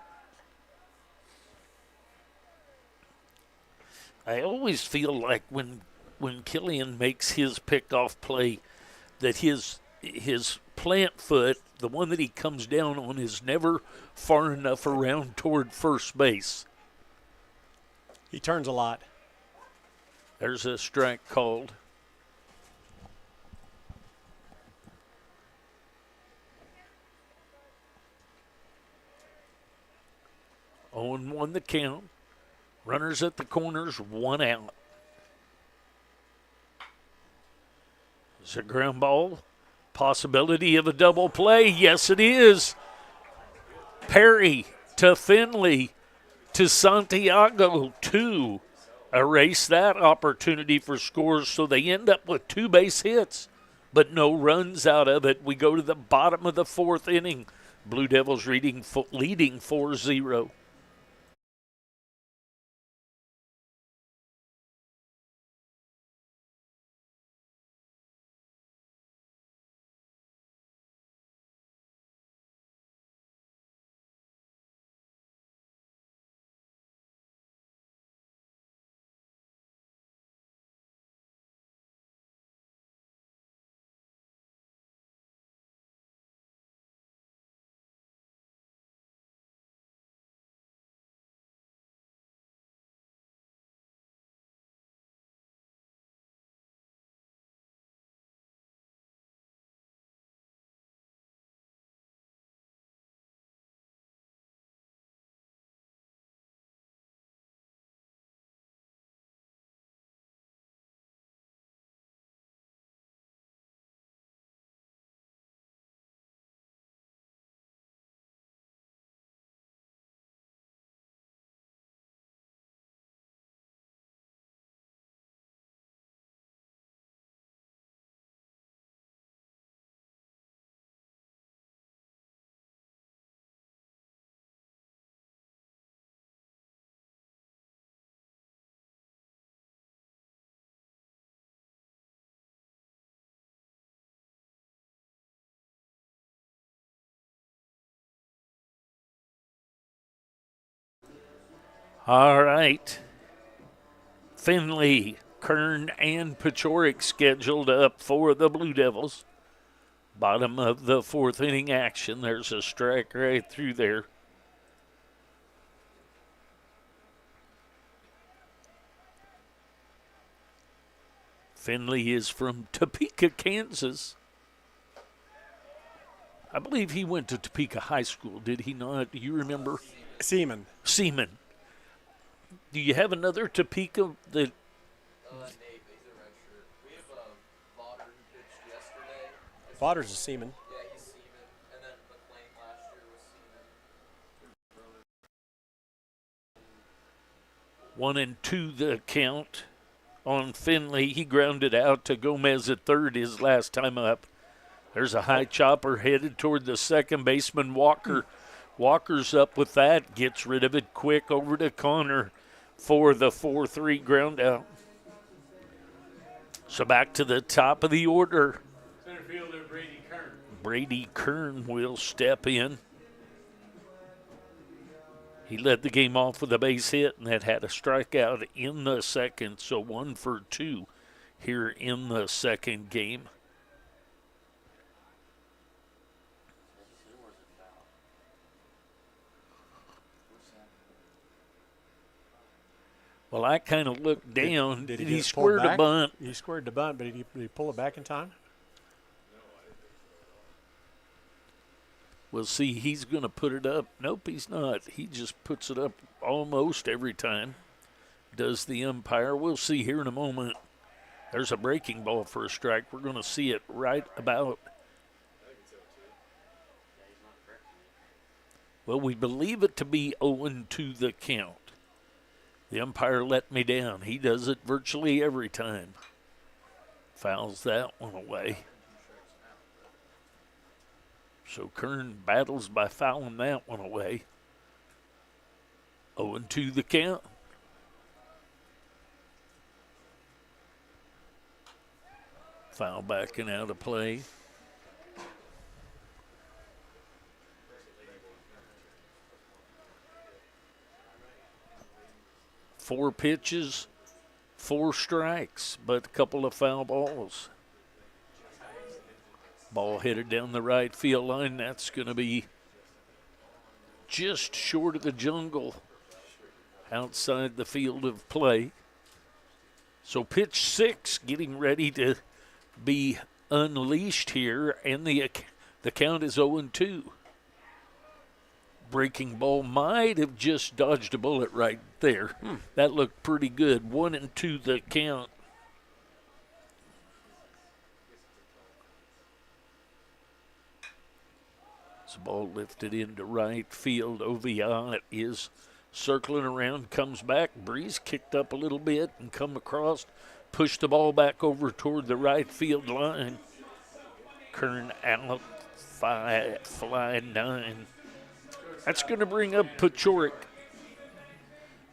I always feel like when Killian makes his pickoff play that his plant foot, the one that he comes down on, is never far enough around toward first base. He turns a lot. There's a strike called. Owen won the count. Runners at the corners, one out. It's a ground ball. Possibility of a double play. Yes, it is. Perry to Finley to Santiago. Two. Erase that opportunity for scores, so they end up with two base hits, but no runs out of it. We go to the bottom of the fourth inning. Blue Devils leading 4-0. All right. Finley, Kern, and Pachorik scheduled up for the Blue Devils. Bottom of the fourth inning action. There's a strike right through there. Finley is from Topeka, Kansas. I believe he went to Topeka High School, did he not? Do you remember? Seaman. Do you have another Topeka that... Nate, he's a red shirt. We have Vodder who pitched yesterday. Vodder's a Seaman. Yeah, he's Seaman. And then McLean last year was Seaman. 1-2 the count on Finley. He grounded out to Gomez at third his last time up. There's a high chopper headed toward the second baseman, Walker. Walker's up with that, gets rid of it quick over to Connor for the 4-3 ground out. So back to the top of the order. Center fielder Brady Kern. Brady Kern will step in. He led the game off with a base hit, and that had a strikeout in the second, so 1 for 2 here in the second game. Well, I kind of looked down. Did he just pull it squared a back? bunt? He squared the bunt, but did he pull it back in time? We'll see. He's going to put it up. Nope, he's not. He just puts it up almost every time. does the umpire. We'll see here in a moment. There's a breaking ball for a strike. We're going to see it right about. Well, we believe it to be 0-2 the count. The umpire let me down. He does it virtually every time. Fouls that one away. So Kern battles by fouling that one away. 0-2 the count. Foul back and out of play. Four pitches, 4 strikes, but a couple of foul balls. Ball headed down the right field line. That's going to be just short of the jungle, outside the field of play. So pitch 6 getting ready to be unleashed here, and the count is 0-2. Breaking ball might have just dodged a bullet right there. That looked pretty good. 1-2 the count. This ball lifted into right field. Oviatt is circling around, comes back. Breeze kicked up a little bit and come across, pushed the ball back over toward the right field line. Kern out, fly 9. That's going to bring up Pachorik.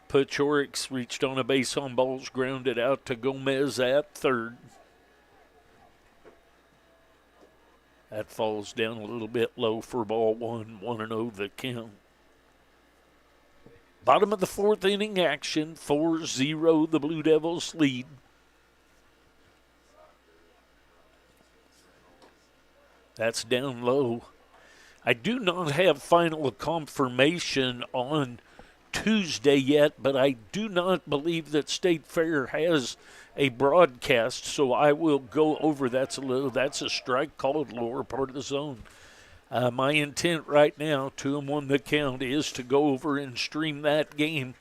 Pachorik's reached on a base on balls, grounded out to Gomez at third. That falls down a little bit low for ball 1, 1-0 the count. Bottom of the 4th inning action, 4-0 the Blue Devils lead. That's down low. I do not have final confirmation on Tuesday yet, but I do not believe that State Fair has a broadcast, so I will go over. That's a strike called lower part of the zone. My intent right now, 2-1 the count, is to go over and stream that game,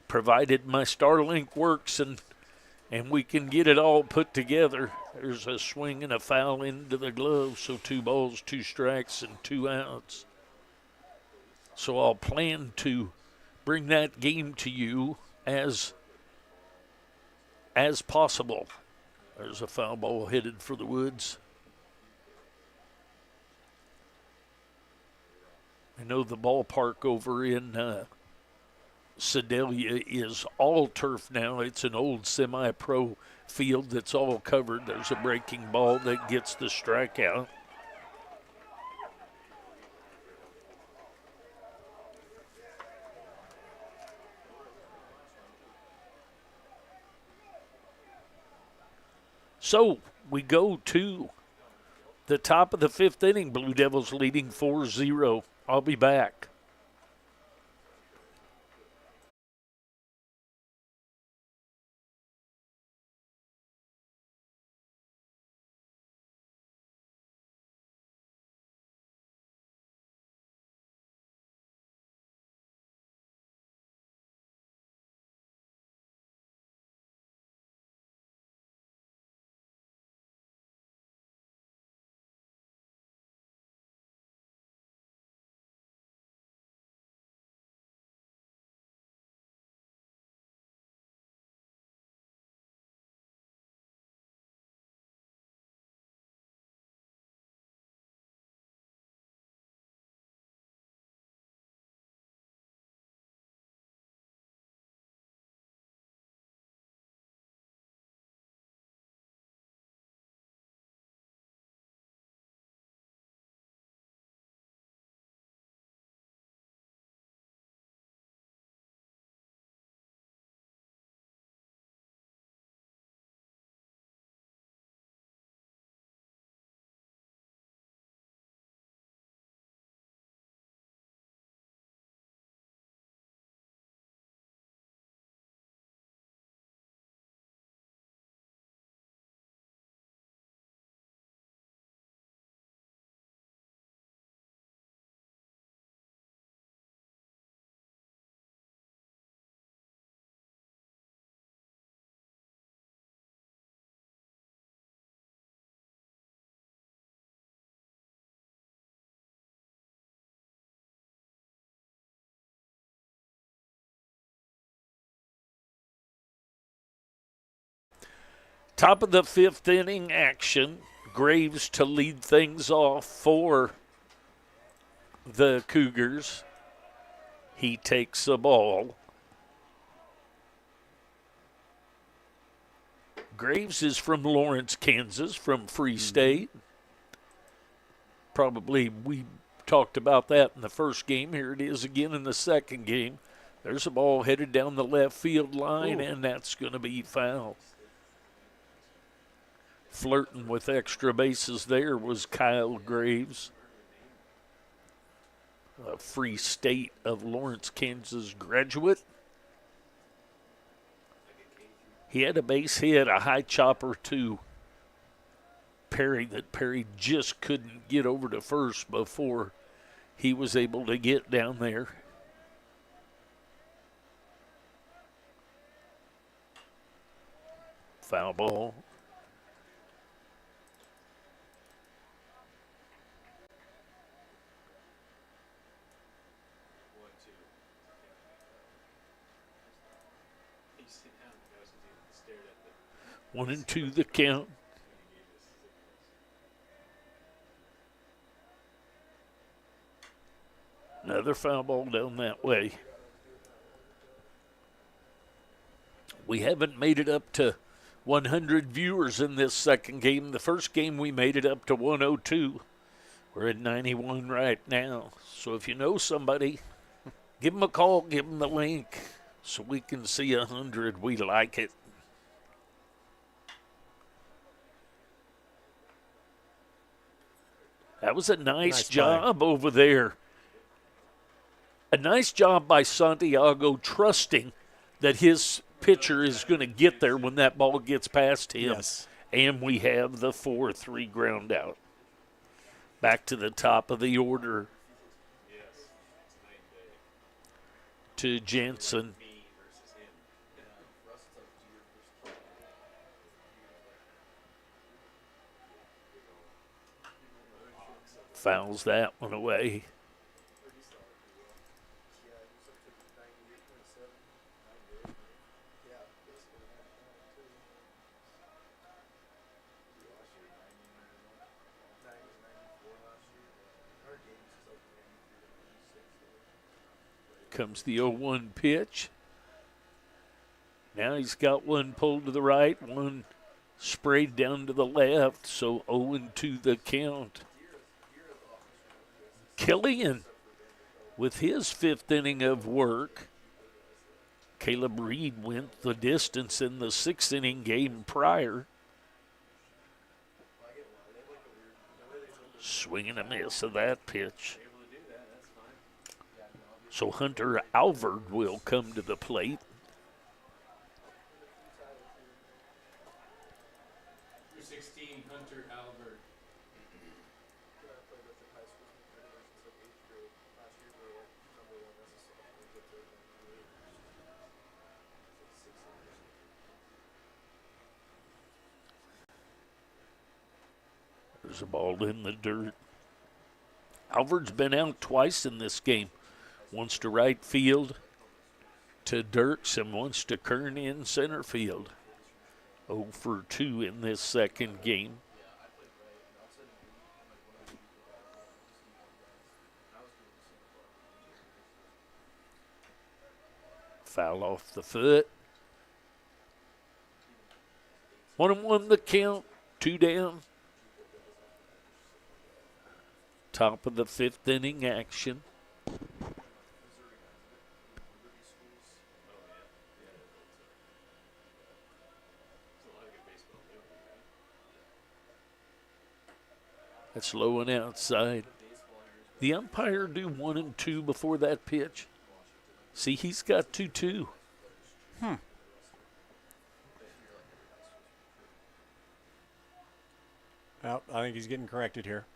provided my Starlink works and we can get it all put together. There's a swing and a foul into the glove, so 2 balls, 2 strikes, and 2 outs. So I'll plan to bring that game to you as possible. There's a foul ball headed for the woods. I know the ballpark over in Sedalia is all turf now. It's an old semi-pro field that's all covered. There's a breaking ball that gets the strikeout. So we go to the top of the 5th inning. Blue Devils leading 4-0. I'll be back. Top of the 5th inning action. Graves to lead things off for the Cougars. He takes the ball. Graves is from Lawrence, Kansas, from Free State. Probably we talked about that in the first game. Here it is again in the second game. There's a ball headed down the left field line, and that's going to be foul. Flirting with extra bases there was Kyle Graves, a Free State of Lawrence, Kansas graduate. He had a base hit, a high chopper to Perry that Perry just couldn't get over to first before he was able to get down there. Foul ball. One and two the count. Another foul ball down that way. We haven't made it up to 100 viewers in this second game. The first game we made it up to 102. We're at 91 right now. So if you know somebody, give them a call, give them the link so we can see 100. We like it. That was a nice job over there. A nice job by Santiago trusting that his pitcher is going to get there when that ball gets past him. Yes. And we have the 4-3 ground out. Back to the top of the order to Jensen. Fouls that one away. Comes the 0-1 pitch. Now he's got one pulled to the right, one sprayed down to the left, so 0-2 the count. Killian with his 5th inning of work. Caleb Reed went the distance in the 6th inning game prior. Swing and a miss of that pitch. So Hunter Alvord will come to the plate. Hunter Albert. There's a ball in the dirt. Alvord's been out twice in this game. Once to right field to Dirks and once to Kern in center field. 0 for 2 in this second game. Foul off the foot. 1-1 the count, 2 down. Top of the 5th inning action. That's low and outside. The umpire do 1 and 2 before that pitch. See, he's got 2-2. Well, I think he's getting corrected here.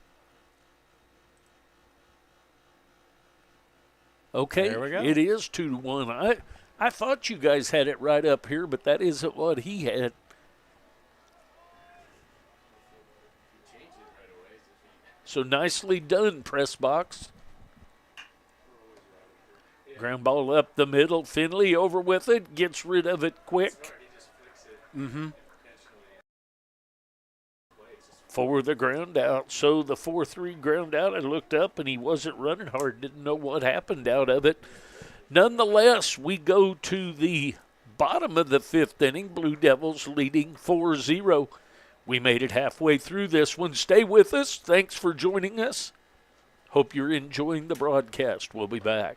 Okay, There we go. it is 2-1. I thought you guys had it right up here, but that isn't what he had. So nicely done, press box. Ground ball up the middle. Finley over with it, gets rid of it quick. Mm-hmm. for the ground out. So the 4-3 ground out, I looked up and he wasn't running hard, didn't know what happened out of it. Nonetheless, we go to the bottom of the 5th inning. Blue Devils leading 4-0. We made it halfway through this one. Stay with us. Thanks for joining us. Hope you're enjoying the broadcast. We'll be back.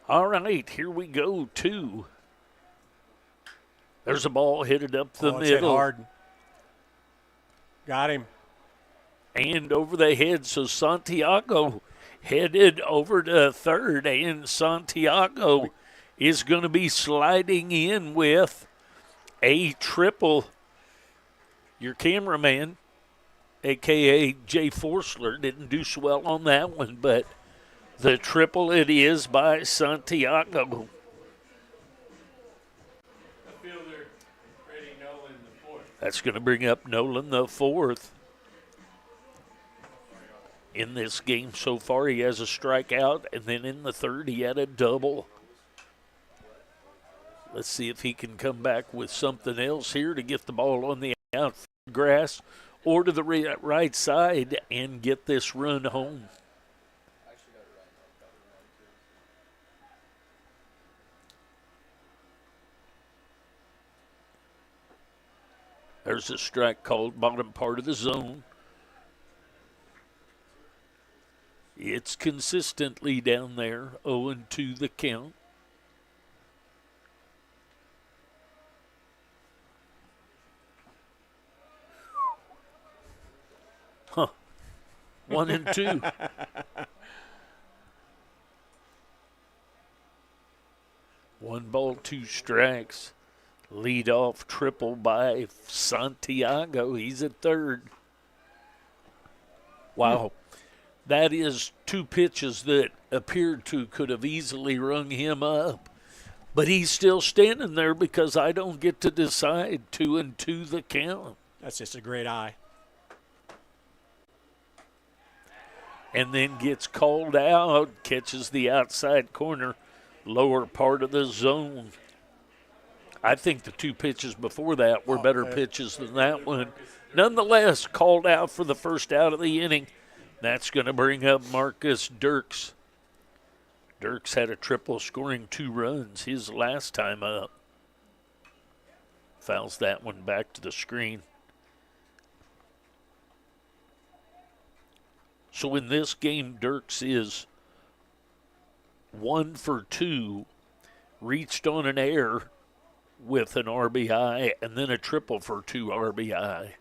All right, here we go, two. There's a ball headed up the It's hit middle. hard. Got him. And over the head, so Santiago headed over to third, and Santiago is going to be sliding in with a triple. Your cameraman, a.k.a. Jay Forsler, didn't do so well on that one, but the triple it is by Santiago. The fielder, Freddie Nolan, the 4th. That's going to bring up Nolan the 4th. In this game so far, he has a strikeout, and then in the 3rd, he had a double. Let's see if he can come back with something else here to get the ball on the outfield grass or to the right side and get this run home. There's a strike called bottom part of the zone. It's consistently down there, 0-2 the count. Huh. 1-2. One ball, two strikes. Lead off triple by Santiago. He's at third. Wow. That is two pitches that appeared to could have easily rung him up. But he's still standing there because I don't get to decide 2-2 the count. That's just a great eye. And then gets called out, catches the outside corner, lower part of the zone. I think the two pitches before that were better pitches than that one. Nonetheless, called out for the first out of the inning. That's going to bring up Marcus Dirks. Dirks had a triple, scoring 2 runs his last time up. Fouls that one back to the screen. So in this game, Dirks is 1 for 2, reached on an error with an RBI, and then a triple for 2 RBI.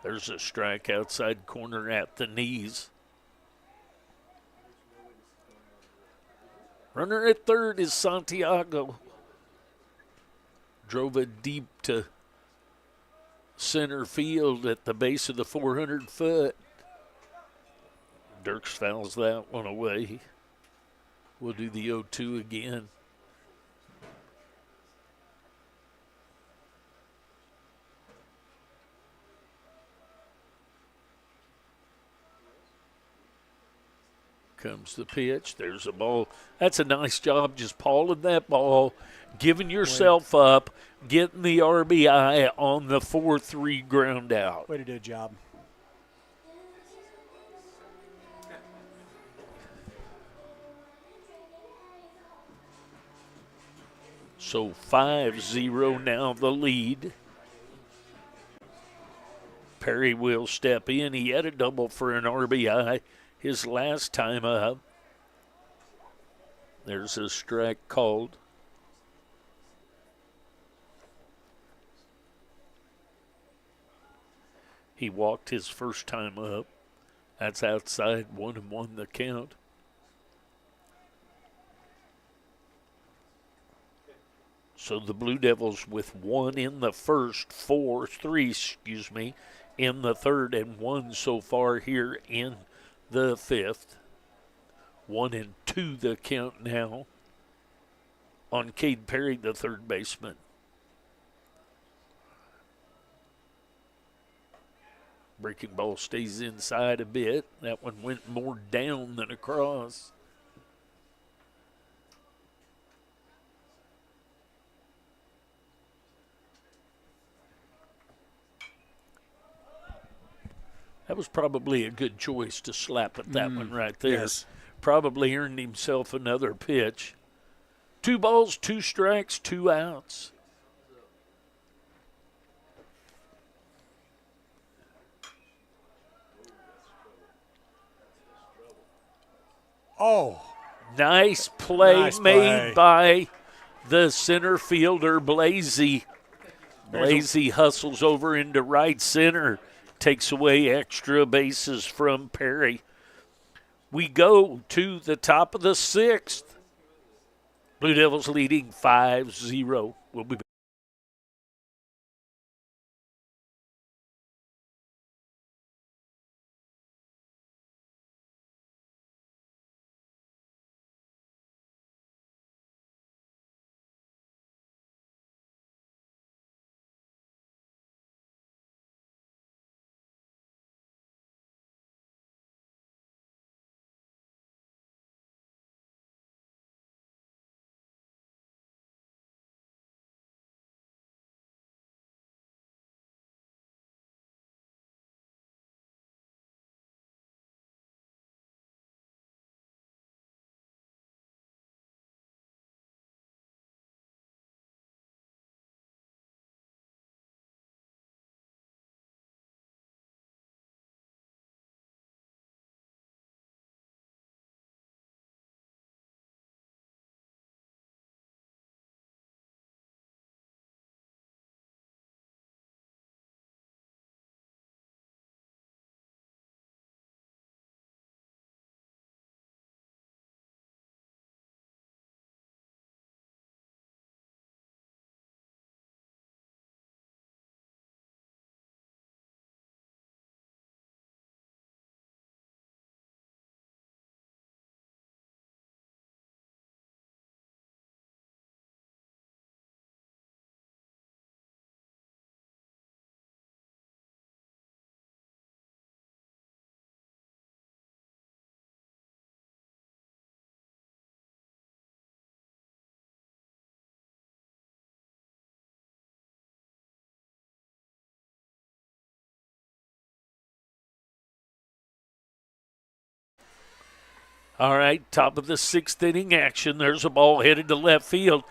There's a strike outside corner at the knees. Runner at third is Santiago. Drove it deep to center field at the base of the 400 foot. Dirks fouls that one away. We'll do the 0-2 again. Comes the pitch. There's a ball. That's a nice job just pawing that ball, giving yourself up, getting the RBI on the 4-3 ground out. Way to do a job. So 5-0 now the lead. Perry will step in. He had a double for an RBI his last time up. There's a strike called. He walked his first time up. That's outside, 1-1 the count. So the Blue Devils with one in the first, three in the third, and one so far here in the fifth. 1-2 the count now on Cade Perry, the third baseman. Breaking ball stays inside a bit. That one went more down than across. That was probably a good choice to slap at that one right there. Yes. Probably earned himself another pitch. 2 balls, 2 strikes, 2 outs. Oh, Nice play Nice made play. by the center fielder, Blasey. Blasey hustles over into right center, takes away extra bases from Perry. We go to the top of the 6th. Blue Devils leading 5-0. We'll be back. All right, top of the 6th inning action. There's a ball headed to left field.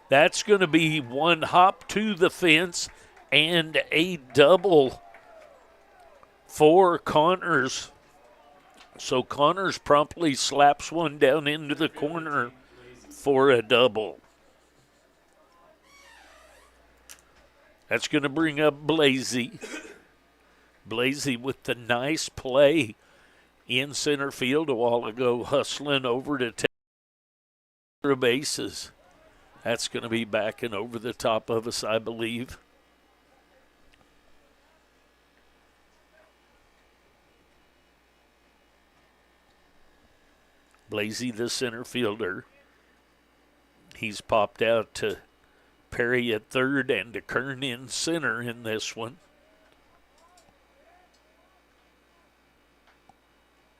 That's going to be one hop to the fence and a double for Connors. So Connors promptly slaps one down into the corner for a double. That's going to bring up Blasey. Blasey with the nice play in center field a while ago, hustling over to take the bases. That's going to be backing over the top of us, I believe. Blasey, the center fielder. He's popped out to Perry at third and to Kern in center in this one.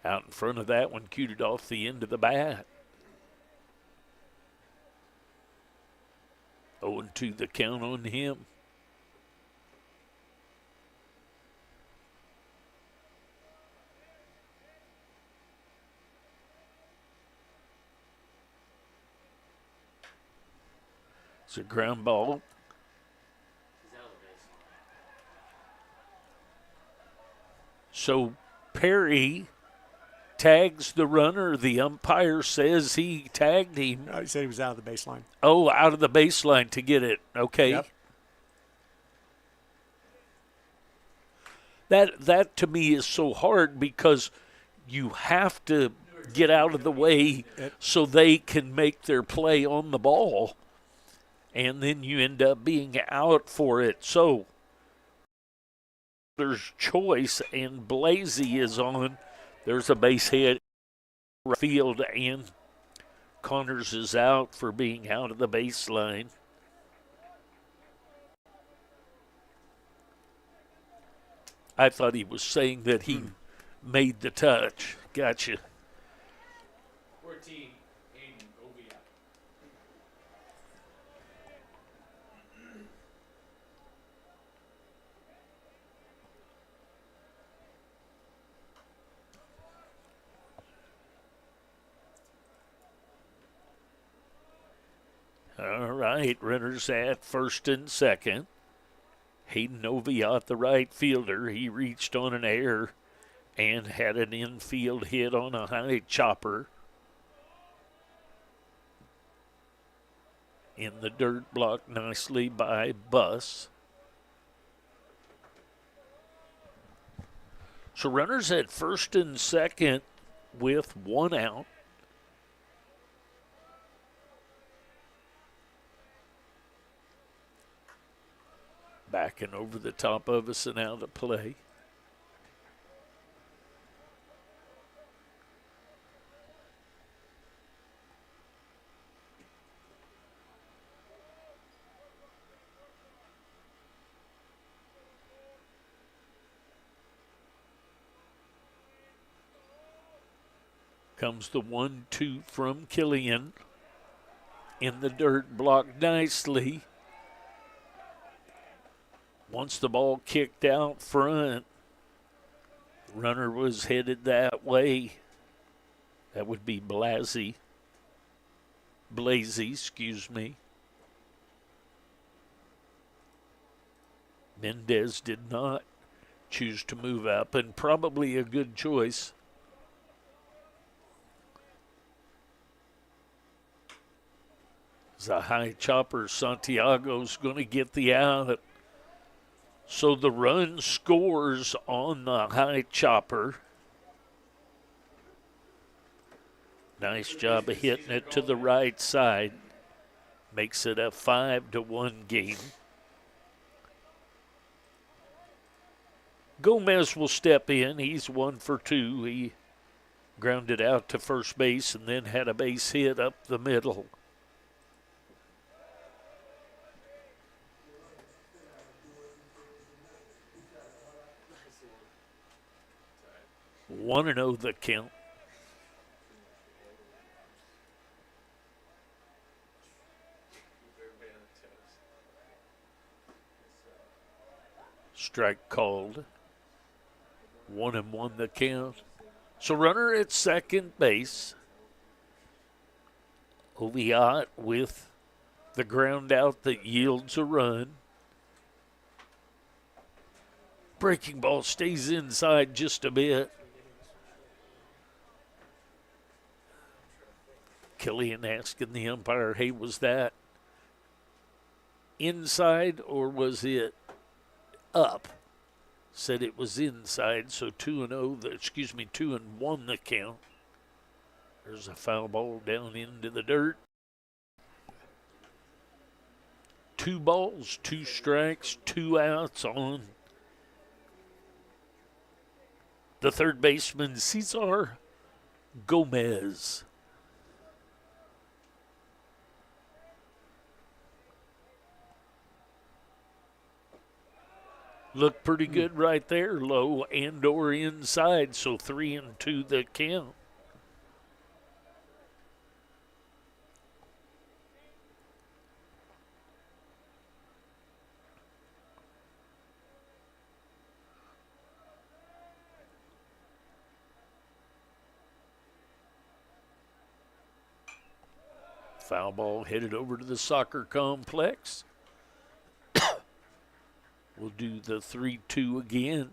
Out in front of that one, cued off the end of the bat. 0-2 the count on him. It's a ground ball. He's out of the baseline. So Perry tags the runner. The umpire says he tagged him. He said he was out of the baseline. Oh, out of the baseline to get it. Okay. Yep. That to me is so hard because you have to get out of the way so they can make their play on the ball, and then you end up being out for it. So there's choice, and Blasey is on. There's a base hit field, and Connors is out for being out of the baseline. I thought he was saying that he made the touch. Gotcha. 14, Hayden Ovia. All right, runners at first and second. Hayden Oviatt, the right fielder, he reached on an error and had an infield hit on a high chopper in the dirt, blocked nicely by Buss. So runners at first and second with one out. Backing over the top of us and out of play. Comes the 1-2 from Killian. In the dirt, blocked nicely. Once the ball kicked out front, runner was headed that way. That would be Blasey, excuse me. Mendez did not choose to move up, and probably a good choice. It's a high chopper. Santiago's going to get the out. So the run scores on the high chopper. Nice job of hitting it to the right side. Makes it a 5-1 game. Gomez will step in. He's 1 for 2. He grounded out to first base and then had a base hit up the middle. Want to know the count. Strike called. 1-1 the count. So runner at second base. Oviatt with the ground out that yields a run. Breaking ball stays inside just a bit. Killian asking the umpire, hey, was that inside or was it up? Said it was inside, so 2-1 the count. There's a foul ball down into the dirt. 2 balls, 2 strikes, 2 outs on the third baseman, Cesar Gomez. Looked pretty good right there, low and or inside, so 3-2 the count. Foul ball headed over to the soccer complex. We'll do the 3-2 again.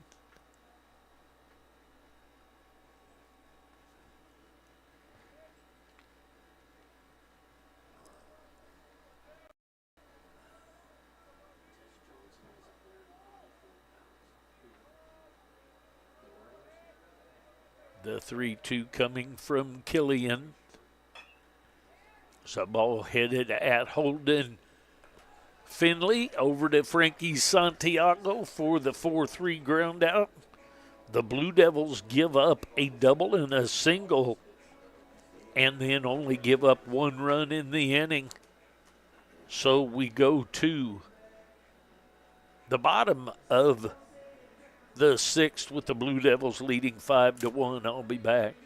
The 3-2 coming from Killian. So ball headed at Holden Finley over to Frankie Santiago for the 4-3 ground out. The Blue Devils give up a double and a single and then only give up one run in the inning. So we go to the bottom of the sixth with the Blue Devils leading 5-1. I'll be back.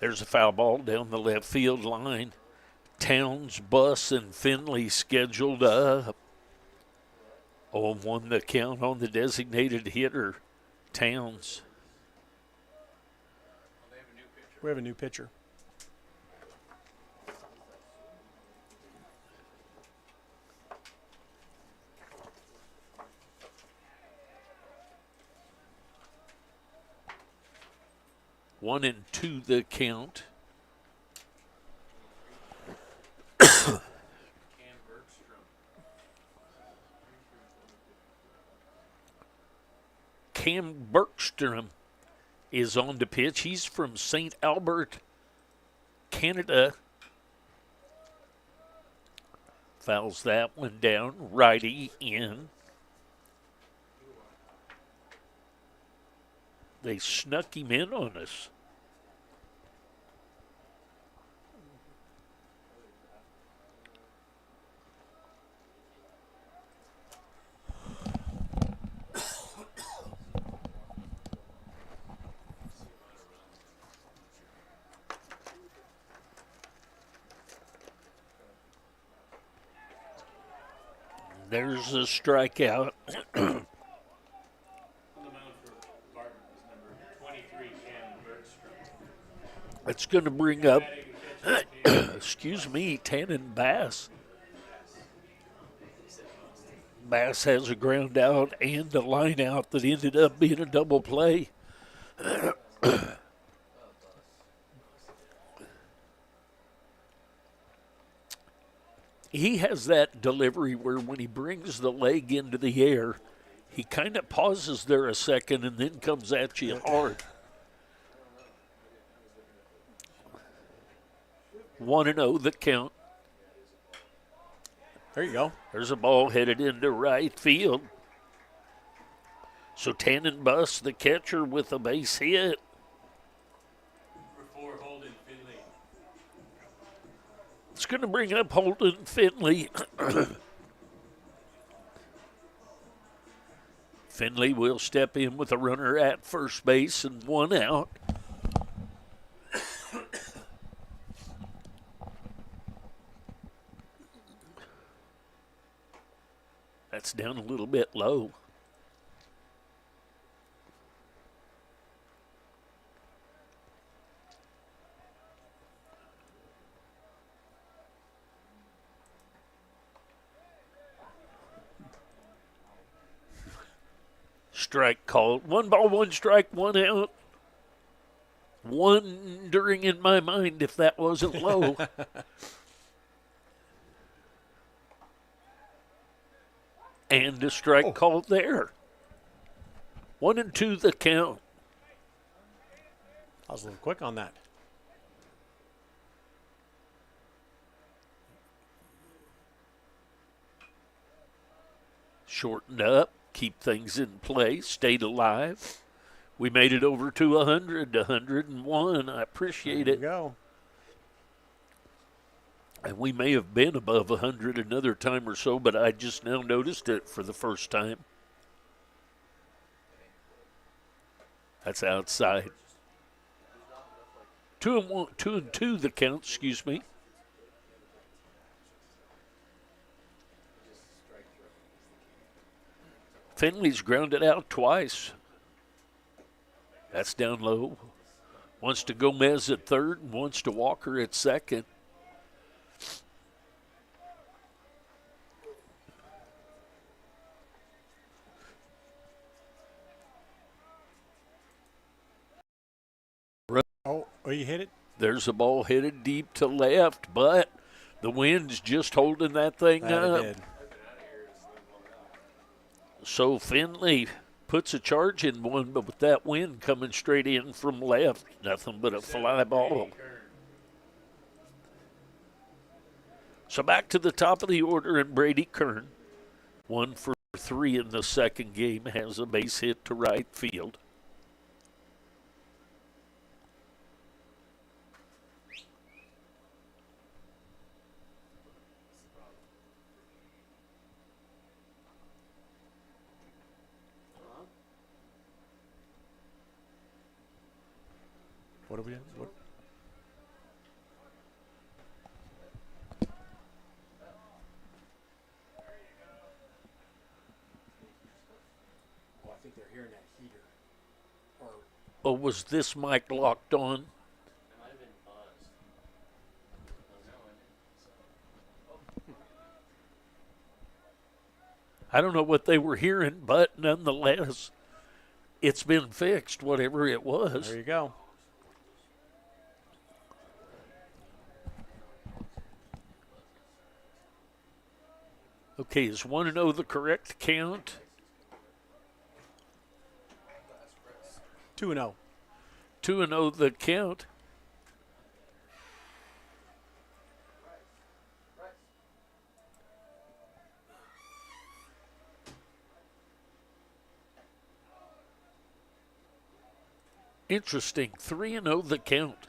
There's a foul ball down the left field line. Towns, Buss, and Finley scheduled up. 0-1 the count on the designated hitter, Towns. We have a new pitcher. One and two the count. Cam Bergstrom is on the pitch. He's from St. Albert, Canada. Fouls that one down. Righty in. They snuck him in on us. There's a strikeout. On the mound for Barton is number 23, Cam Bergstrom. It's going to bring up, excuse me, Tannen Bass. Bass has a ground out and a line out that ended up being a double play. He has that delivery where when he brings the leg into the air, he kind of pauses there a second and then comes at you hard. 1-0 the count. There you go. There's a ball headed into right field. So Tannen Buss, the catcher, with a base hit. Number 4, Holden Finley. It's going to bring up Holden Finley. Finley will step in with a runner at first base and one out. That's down a little bit low. Strike called. 1 ball, 1 strike, 1 out. Wondering in my mind if that wasn't low. And a strike called there. 1-2 the count. I was a little quick on that. Shortened up, keep things in play, stayed alive. We made it over to 100, 101. I appreciate it. There you go. And we may have been above 100 another time or so, but I just now noticed it for the first time. That's outside. 2-1, 2-2 the count, excuse me. Finley's grounded out twice. That's down low. Wants to Gomez at third and wants to Walker at second. Oh, you hit it? There's a ball headed deep to left, but the wind's just holding that thing up. It did. So Finley puts a charge in one, but with that wind coming straight in from left, nothing but a fly ball. So back to the top of the order, and Brady Kern, 1 for 3 in the second game, has a base hit to right field. What are we doing? What? Oh, I think they're hearing that heater. Or Oh, was this mic locked on? I don't know what they were hearing, but nonetheless, it's been fixed, whatever it was. there you go. Okay, is 1-0 the correct count? 2-0. 2-0 the count. Interesting, 3-0 the count.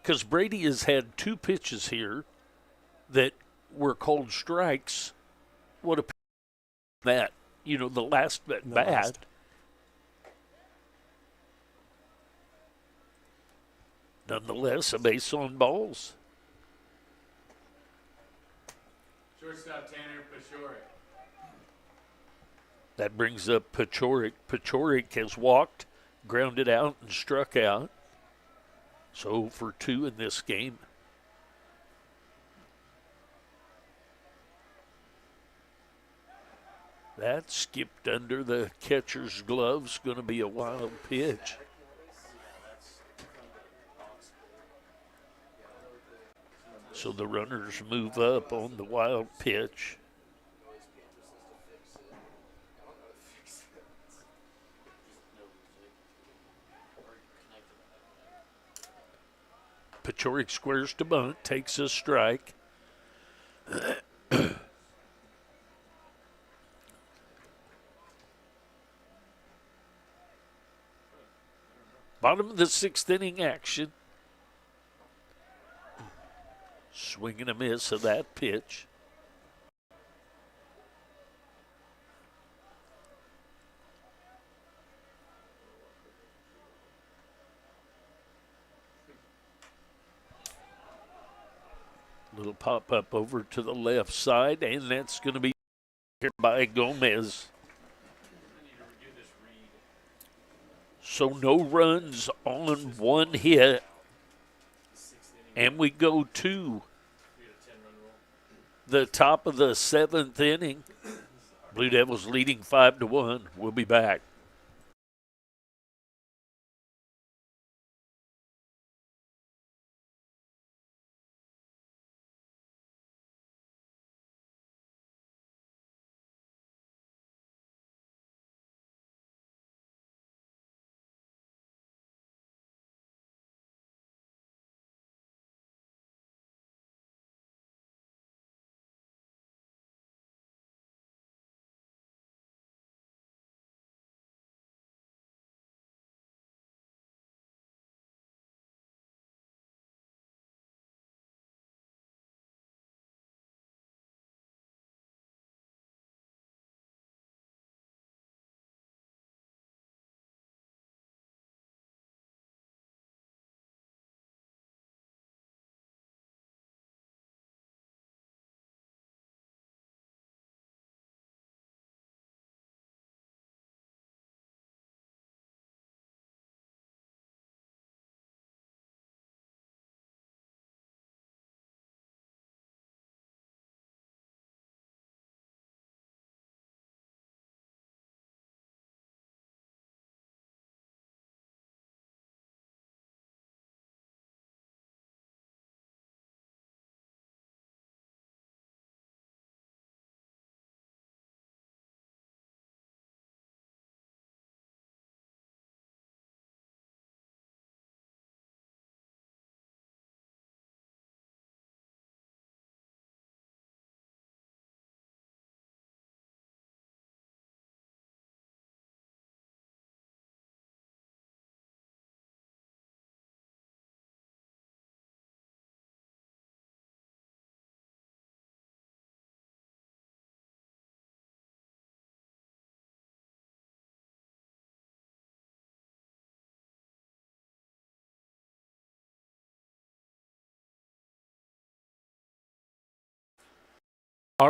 Because Brady has had 2 pitches here that were called strikes. What a that, the last at bat. last. Nonetheless, a base on balls. Shortstop Tanner Paciorek. That brings up Paciorek. Paciorek has walked, grounded out, and struck out. So for 2 in this game. That skipped under the catcher's gloves. Going to be a wild pitch. So the runners move up on the wild pitch. Paciorek squares to bunt, takes a strike. Bottom of the 6th inning action. Swing and a miss of that pitch. Little pop up over to the left side, and that's going to be here by Gomez. So no runs on one hit. And we go to the top of the 7th inning. Blue Devils leading 5-1. We'll be back.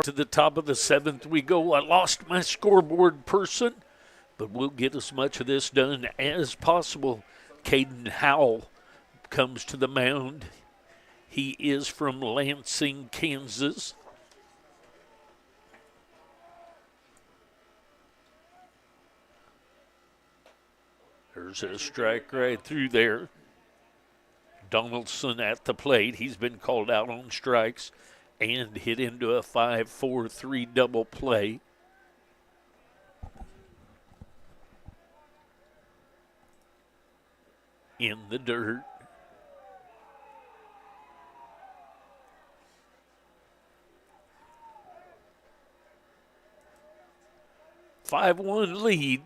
To the top of the 7th we go. I lost my scoreboard person, but we'll get as much of this done as possible. Caden Howell comes to the mound. He is from Lansing, Kansas. There's a strike right through there. Donaldson at the plate. He's been called out on strikes and hit into a 5-4-3 double play. In the dirt. "5-1 lead.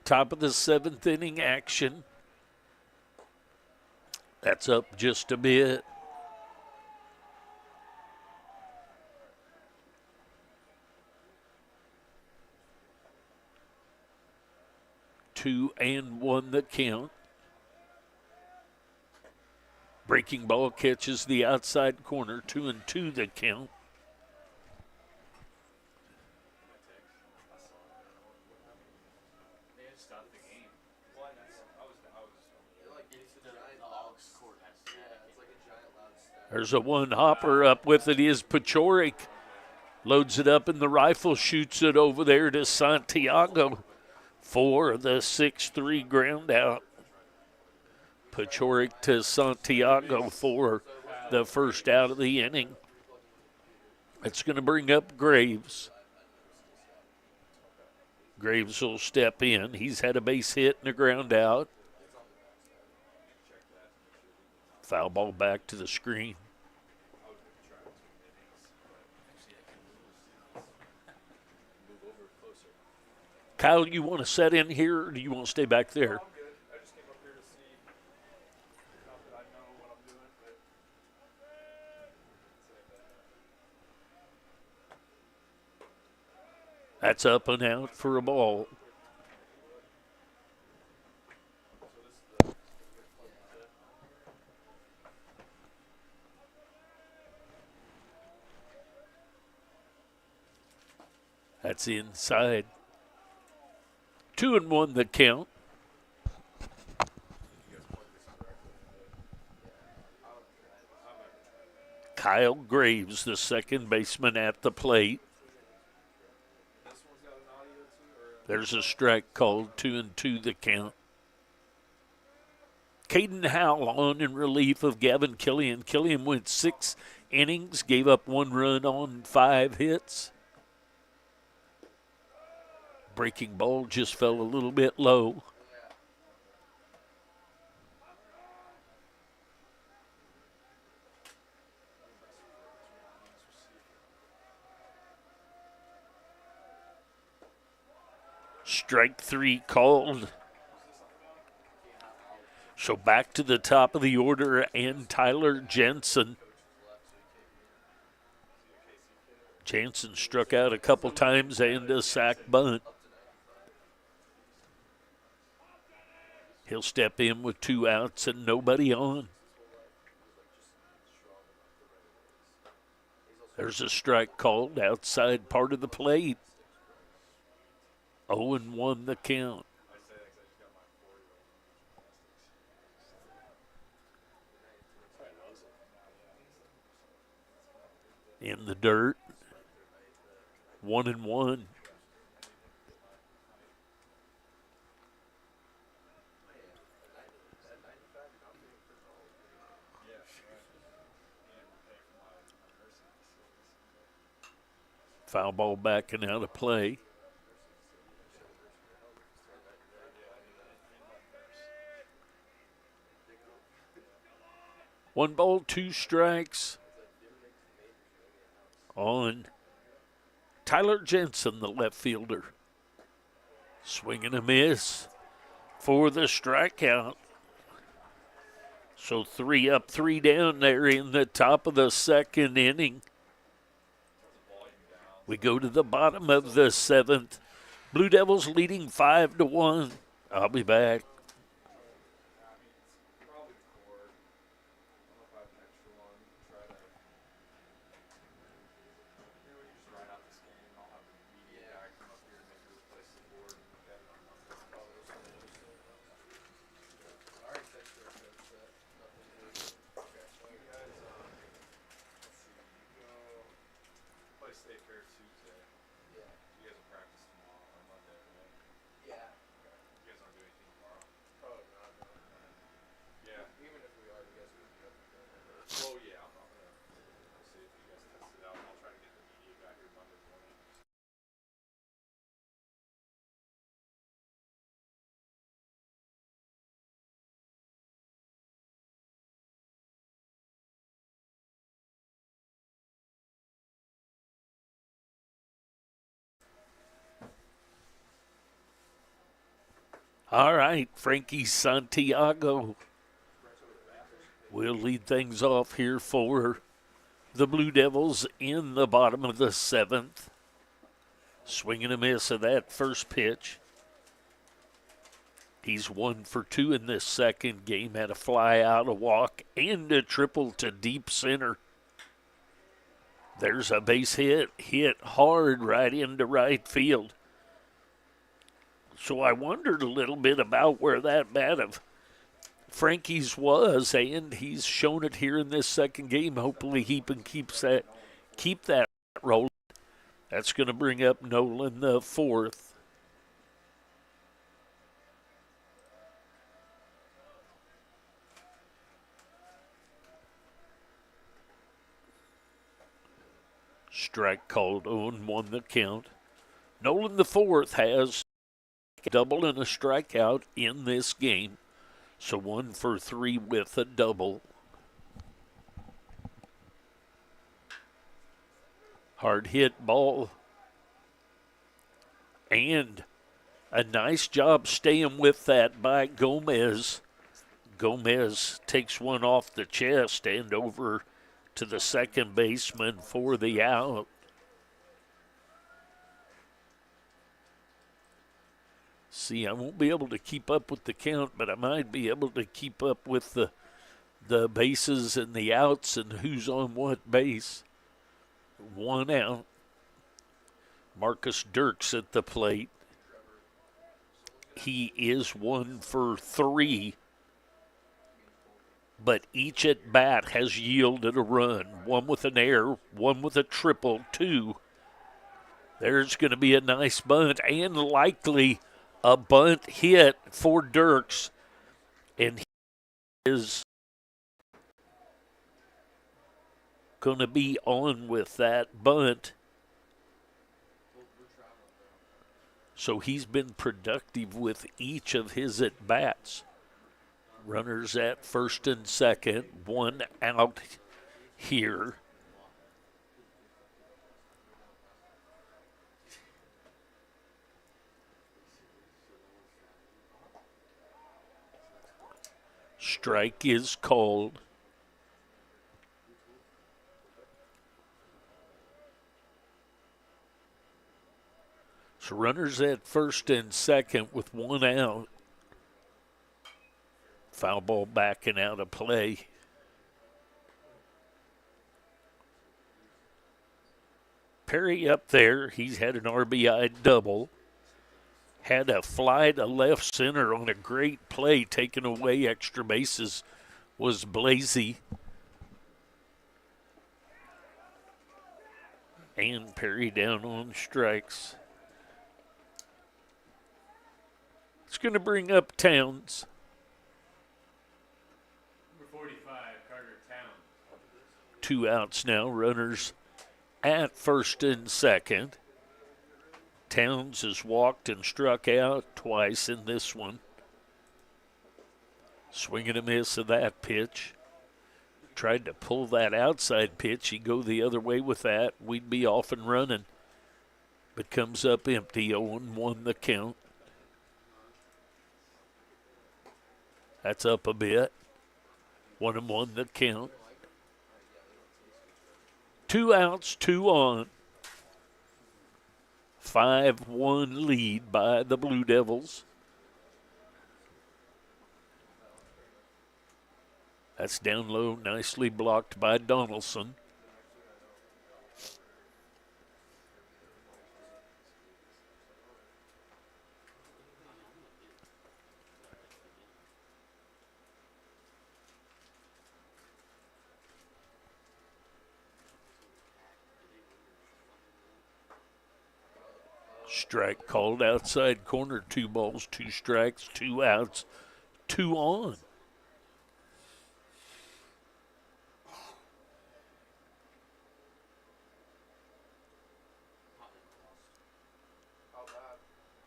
Top of the 7th inning action. That's up just a bit. Two and one the count. Breaking ball catches the outside corner. 2-2 the count. There's a one hopper up with it is Pachorik. Loads it up in the rifle, shoots it over there to Santiago for the 6-3 ground out. Pachorik to Santiago for the first out of the inning. It's going to bring up Graves. Graves will step in. He's had a base hit and a ground out. Foul ball back to the screen. Kyle, you want to set in here, or do you want to stay back there? I just came up here to see. Not that I know what I'm doing, but That's up and out for a ball. That's inside. 2-1 the count. Kyle Graves, the second baseman at the plate. This one's got an audio too, or There's a strike called, 2-2 the count. Caden Howell on in relief of Gavin Killian. Killian went 6 innings, gave up 1 run on 5 hits. Breaking ball just fell a little bit low. Strike 3 called. So back to the top of the order, and Tyler Jensen. Jensen struck out a couple times and a sac bunt. He'll step in with 2 outs and nobody on. There's a strike called outside part of the plate. 0-1 the count. In the dirt. 1-1. Foul ball back and out of play. One ball, 2 strikes on Tyler Jensen, the left fielder. Swing and a miss for the strikeout. So 3 up, 3 down there in the top of the second inning. We go to the bottom of the 7th. Blue Devils leading 5-1. I'll be back. All right, Frankie Santiago will lead things off here for the Blue Devils in the bottom of the 7th. Swing and a miss of that first pitch. He's 1 for 2 in this second game. Had a fly out, a walk, and a triple to deep center. There's a base hit hard right into right field. So I wondered a little bit about where that bat of Frankie's was, and he's shown it here in this second game. Hopefully he can keep that rolling. That's going to bring up Nolan the 4th. Strike called, 0-1 the count. Nolan the 4th has a double and a strikeout in this game. So 1 for 3 with a double. Hard hit ball. And a nice job staying with that by Gomez. Gomez takes one off the chest and over to the second baseman for the out. See, I won't be able to keep up with the count, but I might be able to keep up with the bases and the outs and who's on what base. 1 out. Marcus Dirks at the plate. He is 1 for 3, but each at bat has yielded a run. One with an error, one with a triple, two. There's going to be a nice bunt and likely a bunt hit for Dirks. And he is going to be on with that bunt. So he's been productive with each of his at-bats. Runners at first and second, one out here. Strike is called. So runners at first and second with one out. Foul ball backing out of play. Perry up there, he's had an RBI double. Had a fly to left center on a great play, taking away extra bases, was Blasey. And Perry down on strikes. It's going to bring up Towns. Number 45, Carter Towns. 2 outs now, runners at first and second. Towns has walked and struck out twice in this one. Swing and a miss of that pitch. Tried to pull that outside pitch. He'd go the other way with that. We'd be off and running. But comes up empty, 0-1 the count. That's up a bit. 1-1 the count. 2 outs, 2 on. 5-1 lead by the Blue Devils. That's down low, nicely blocked by Donaldson. Strike called outside corner. 2 balls, 2 strikes, 2 outs, 2 on.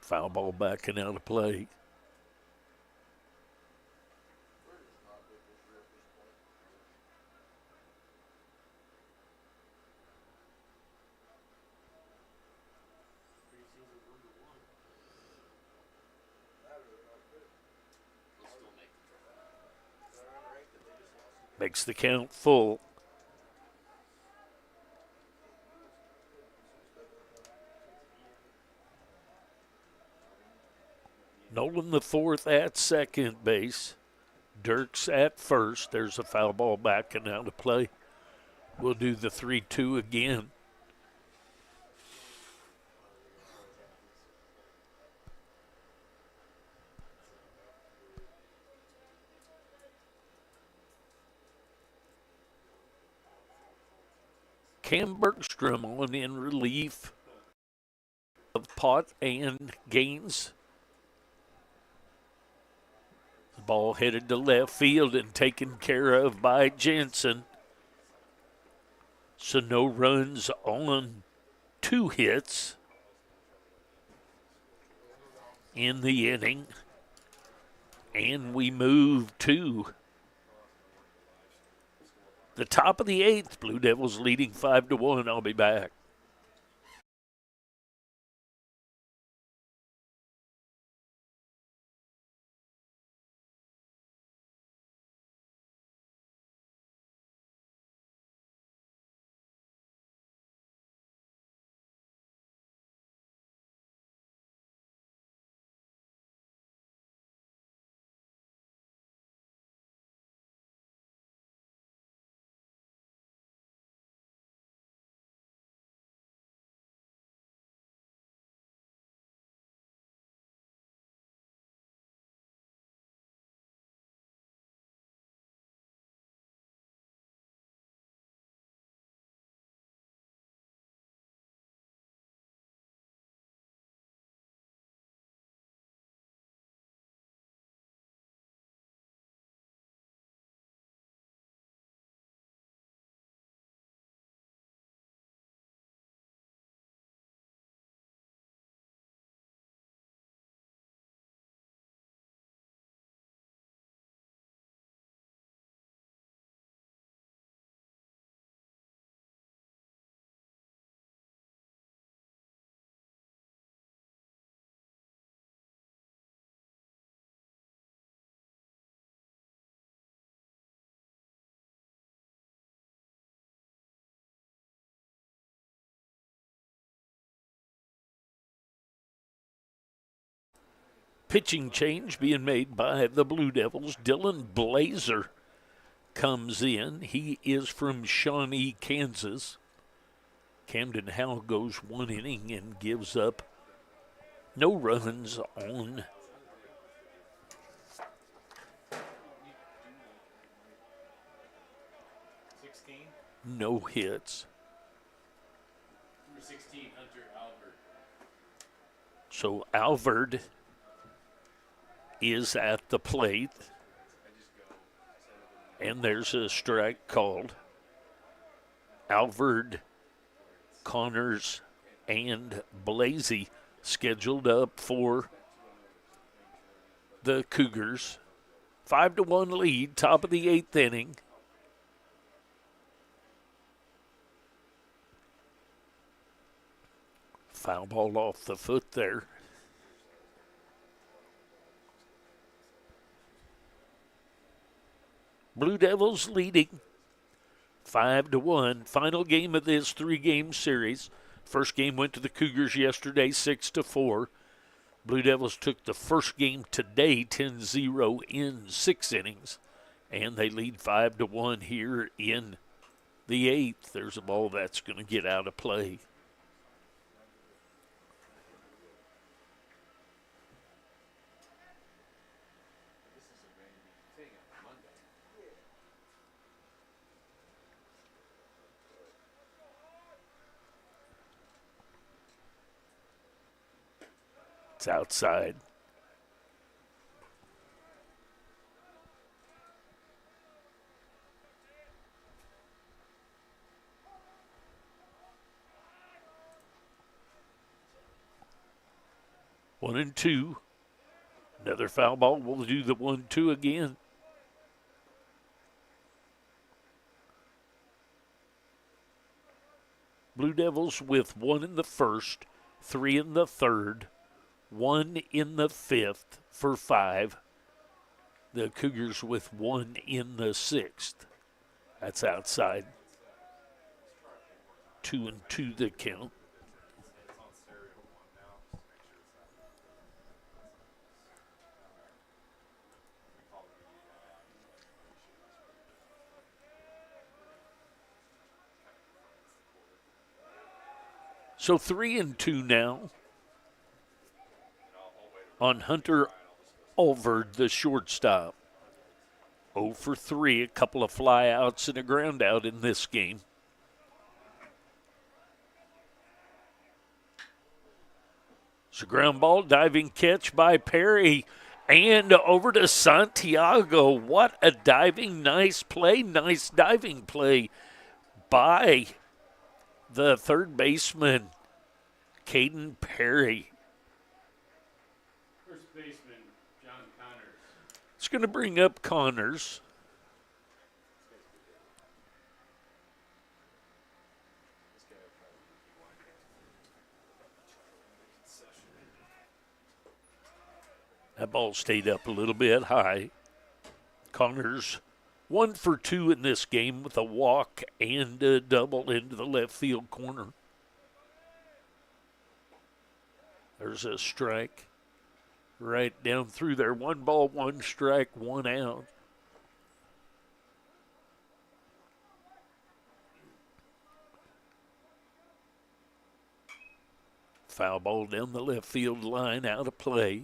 Foul ball backing out of play. Makes the count full. Nolan the fourth at second base. Dirks at first. There's a foul ball backing out of play. We'll do the 3-2 again. Cam Bergstrom on in relief of Pott and Gaines. The ball headed to left field and taken care of by Jensen. So no runs on 2 hits in the inning. And we move to the top of the 8th. Blue Devils leading 5-1. I'll be back. Pitching change being made by the Blue Devils. Dylan Blazer comes in. He is from Shawnee, Kansas. Camden Howell goes 1 inning and gives up no runs on 16. no hits. Number 16, Hunter Albert. So Alvord is at the plate. And there's a strike called. Alvord, Connors, and Blasey scheduled up for the Cougars. 5-1 lead, top of the 8th inning. Foul ball off the foot there. Blue Devils leading 5-1. Final game of this 3-game series. First game went to the Cougars yesterday, 6-4. Blue Devils took the first game today, 10-0 in 6 innings, and they lead 5-1 here in the 8th. There's a ball that's going to get out of play. It's outside. One and two. Another foul ball. We'll do the 1-2 again. Blue Devils with 1 in the first, 3 in the third, 1 in the 5th for 5. The Cougars with 1 in the 6th. That's outside. 2-2 the count. So 3-2 now on Hunter Alvord, the shortstop. 0 for 3, a couple of flyouts and a ground out in this game. It's a ground ball, diving catch by Perry, and over to Santiago. What a diving, nice play, nice diving play by the third baseman, Caden Perry. First baseman, John Connors. It's going to bring up Connors. That ball stayed up a little bit high. Connors 1 for 2 in this game with a walk and a double into the left field corner. There's a strike right down through there. 1 ball, 1 strike, 1 out. Foul ball down the left field line, out of play.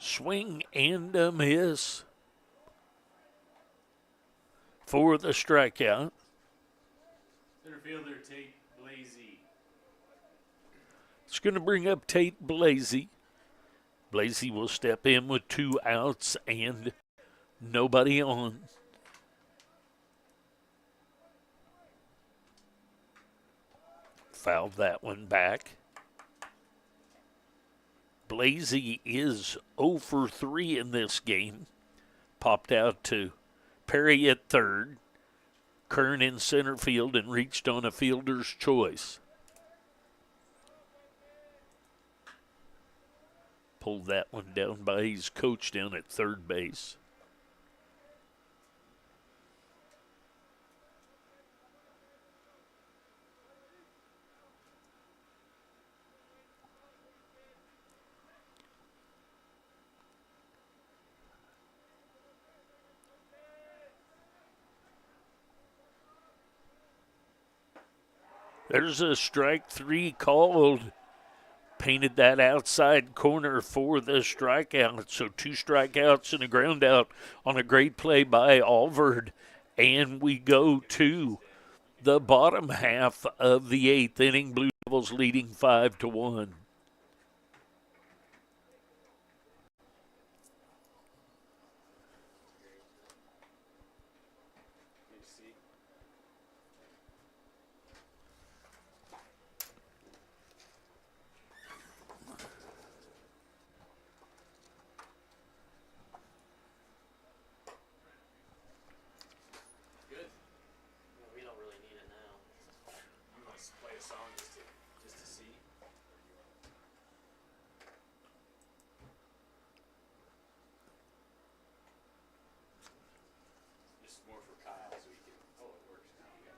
Swing and a miss for the strikeout. Center fielder Tate Blasey. It's going to bring up Tate Blasey. Blasey will step in with 2 outs and nobody on. Fouled that one back. Blasey is 0 for 3 in this game. Popped out to Perry at third. Kern in center field and reached on a fielder's choice. Pulled that one down by his coach down at third base. There's a strike 3 called. Painted that outside corner for the strikeout. So 2 strikeouts and a ground out on a great play by Alvord. And we go to the bottom half of the 8th inning. Blue Devils leading 5-1. We don't really need it now. I'm gonna play a song just to see. This is more for Kyle, so he can. Oh, it works now. Yeah.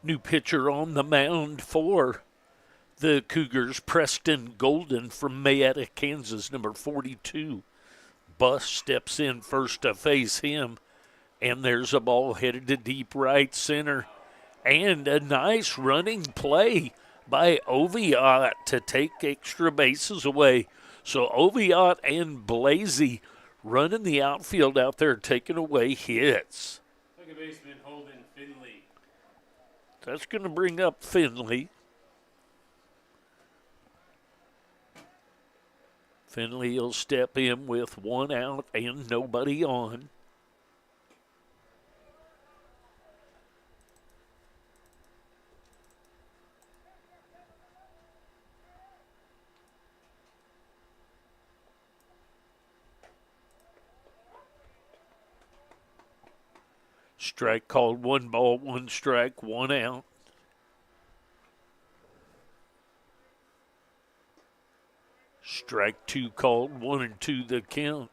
New pitcher on the mound for the Cougars, Preston Golden from Mayetta, Kansas, number 42. Buss steps in first to face him, and there's a ball headed to deep right center. And a nice running play by Oviatt to take extra bases away. So Oviatt and Blasey running the outfield out there, taking away hits. Second baseman Holden Finley. That's going to bring up Finley. Finley will step in with 1 out and nobody on. Strike called, 1 ball, 1 strike, 1 out. Strike 2 called, 1-2 the count.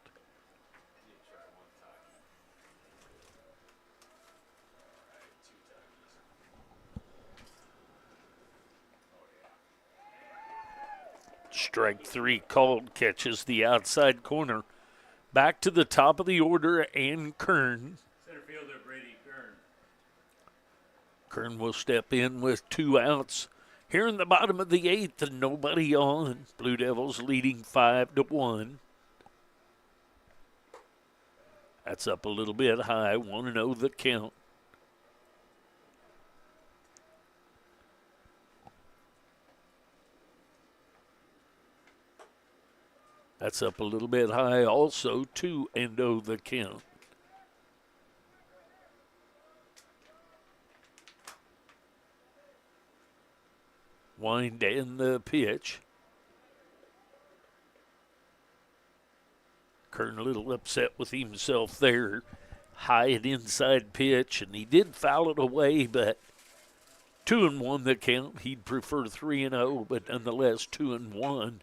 Strike 3 called, catches the outside corner. Back to the top of the order, and Kern. Center fielder Brady Kern. Kern will step in with 2 outs. Here in the bottom of the 8th, and nobody on. Blue Devils leading 5-1. That's up a little bit high. 1-0 the count. That's up a little bit high also. 2-0 the count. Wind and the pitch. Kern a little upset with himself there. High and inside pitch, and he did foul it away, but 2-1 the count. He'd prefer 3-0, but nonetheless 2-1.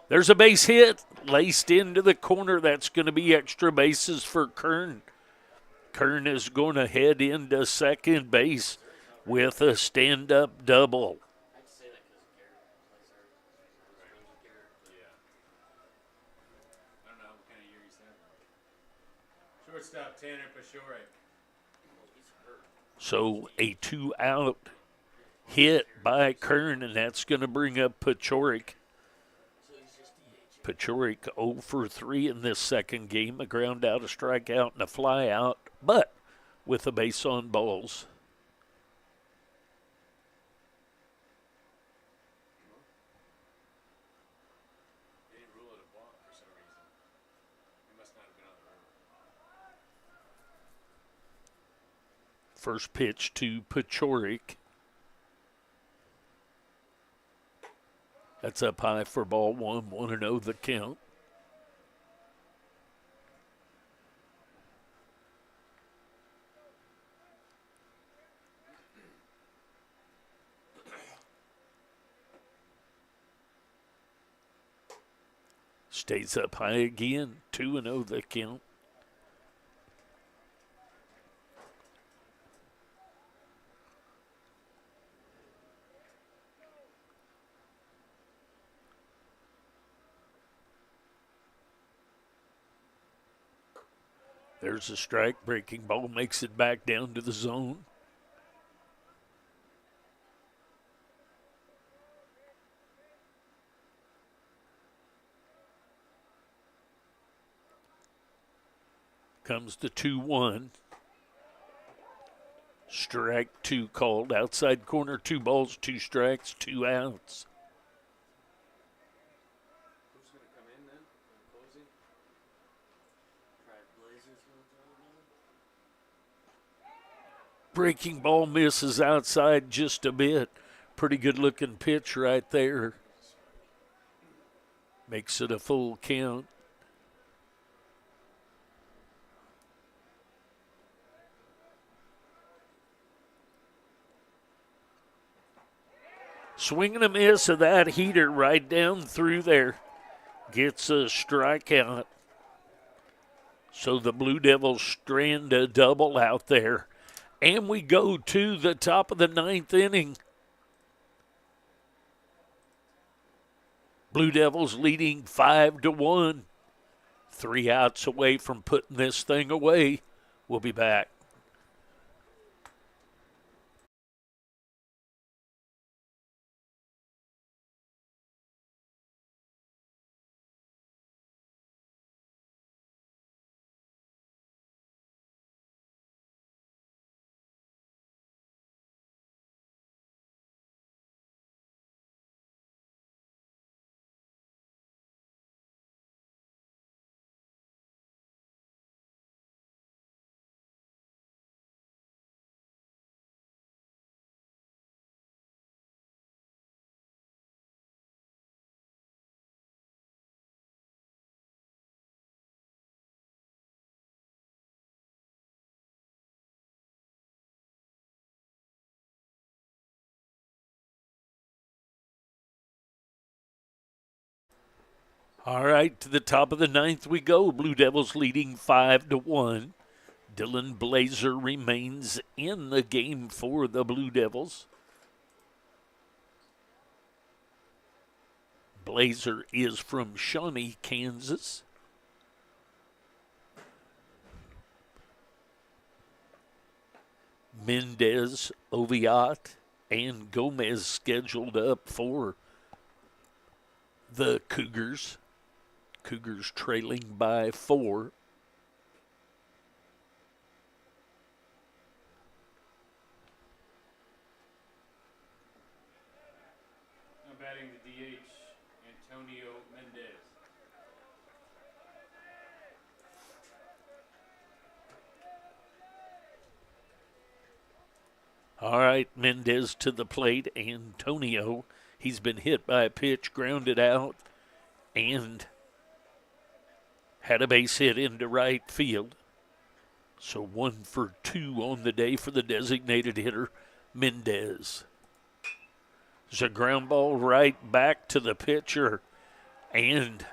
There's a base hit laced into the corner. That's going to be extra bases for Kern. Kern is going to head into second base with a stand-up double. Shortstop Tanner Pashorek. So a 2-out hit by Kern, and that's going to bring up Pachorik. Paciorek 0 for 3 in this second game. A ground out, a strikeout, and a fly out, but with a base on balls. They didn't rule it a walk for some reason. It must not have been on the river. First pitch to Paciorek. That's up high for ball one, 1-0 the count. Stays up high again, 2-0 the count. There's a strike. Breaking ball makes it back down to the zone. Comes the 2-1. Strike 2 called. Outside corner, 2 balls, 2 strikes, 2 outs. Who's going to come in then? Closing? Try Blazers. Breaking ball misses outside just a bit. Pretty good looking pitch right there. Makes it a full count. Swing and a miss of that heater right down through there. Gets a strikeout. So the Blue Devils strand a double out there. And we go to the top of the 9th inning. Blue Devils leading 5-1. 3 outs away from putting this thing away. We'll be back. All right, to the top of the 9th we go. Blue Devils leading 5-1. Dylan Blazer remains in the game for the Blue Devils. Blazer is from Shawnee, Kansas. Mendez, Oviat, and Gomez scheduled up for the Cougars. Cougars trailing by 4. Now batting the DH, Antonio Mendez. All right, Mendez to the plate. Antonio, he's been hit by a pitch, grounded out, and had a base hit into right field. So 1 for 2 on the day for the designated hitter, Mendez. There's a ground ball right back to the pitcher, and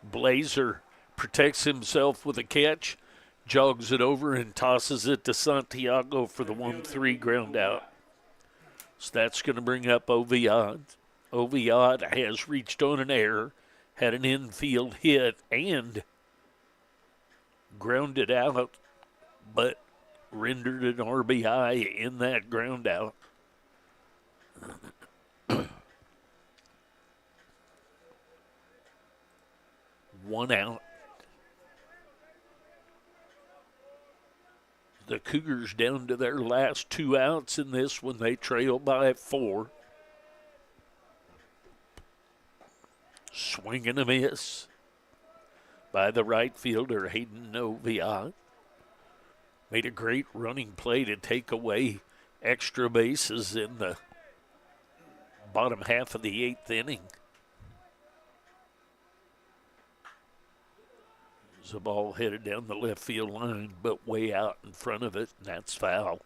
Blazer protects himself with a catch, jogs it over, and tosses it to Santiago for the 1-3 ground out. So that's going to bring up Oviad. Oviad has reached on an error, had an infield hit, and grounded out, but rendered an RBI in that ground out. 1 out. The Cougars down to their last 2 outs in this one. They trail by 4. Swing and a miss by the right fielder, Hayden Noviot. Made a great running play to take away extra bases in the bottom half of the 8th inning. There's a ball headed down the left field line, but way out in front of it, and that's foul.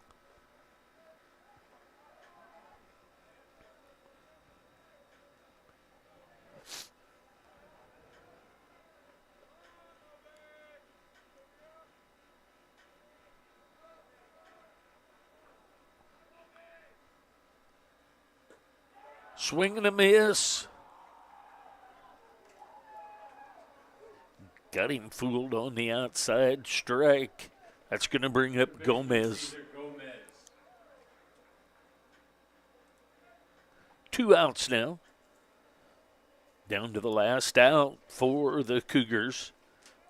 Swing and a miss. Got him fooled on the outside strike. That's going to bring up Gomez. 2 outs now. Down to the last out for the Cougars.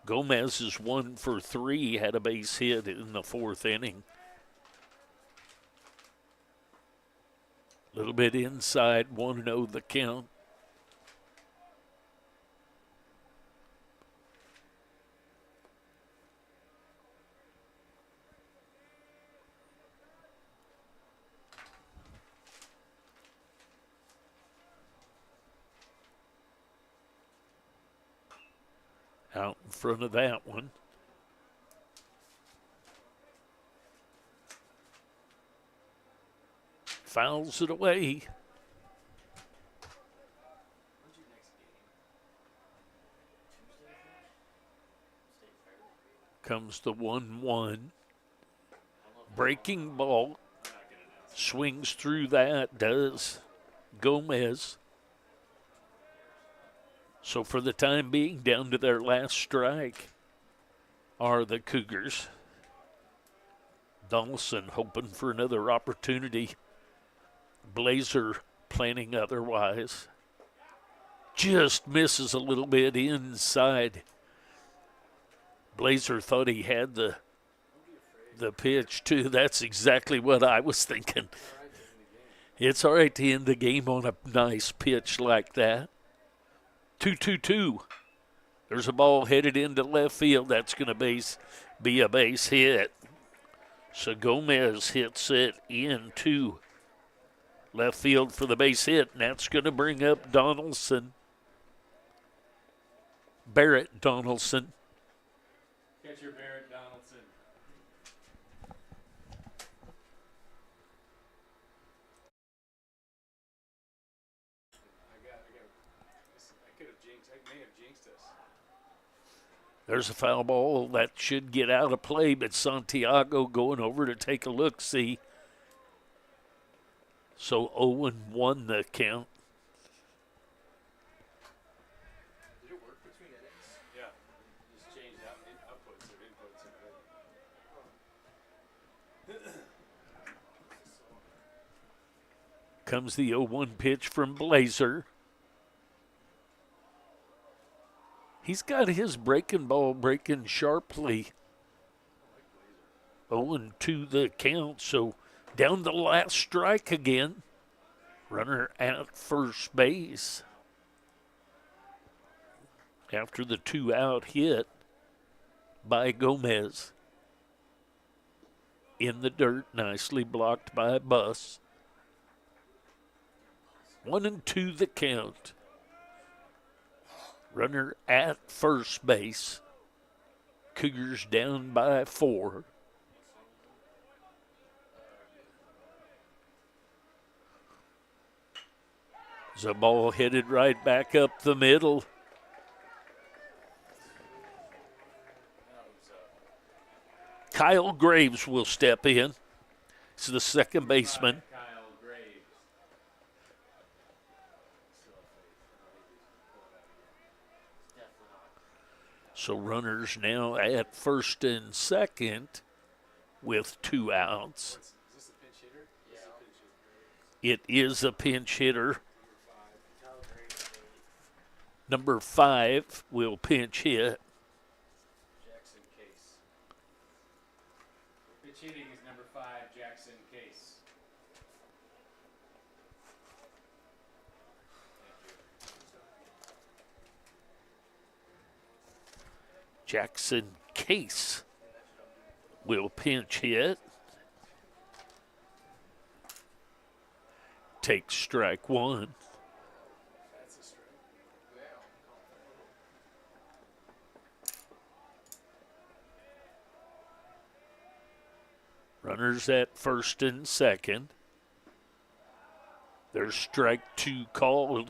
Gomez is 1 for 3, had a base hit in the 4th inning. A little bit inside, 1-0 the count. Out in front of that one. Fouls it away. Comes the 1-1. Breaking ball. Swings through that, does Gomez. So for the time being, down to their last strike are the Cougars. Donaldson hoping for another opportunity. Blazer planning otherwise. Just misses a little bit inside. Blazer thought he had the pitch too. That's exactly what I was thinking. It's all right to end the game on a nice pitch like that. 2-2-2. There's a ball headed into left field. That's going to be a base hit. So Gomez hits it into left field for the base hit, and that's going to bring up Donaldson. Barrett Donaldson. Catcher Barrett Donaldson. I may have jinxed us. There's a foul ball that should get out of play, but Santiago going over to take a look-see. So 0-1 the count. Did it work between innings? Yeah. Just changed out outputs or inputs. Comes the 0-1 pitch from Blazer. He's got his breaking ball breaking sharply. 0-2 the count, so down the last strike again. Runner at first base. After the 2-out hit by Gomez. In the dirt, nicely blocked by a bus. 1-2 the count. Runner at first base. Cougars down by 4. There's a ball headed right back up the middle. Kyle Graves will step in. He's the second baseman. Kyle Graves. So runners now at first and second with 2 outs. Is this a pinch hitter? It is a pinch hitter. Number 5 will pinch hit. Jackson Case. Pitch hitting is number 5, Jackson Case. Jackson Case will pinch hit. Takes strike 1. That's a strike. Runners at first and second. There's strike 2 called.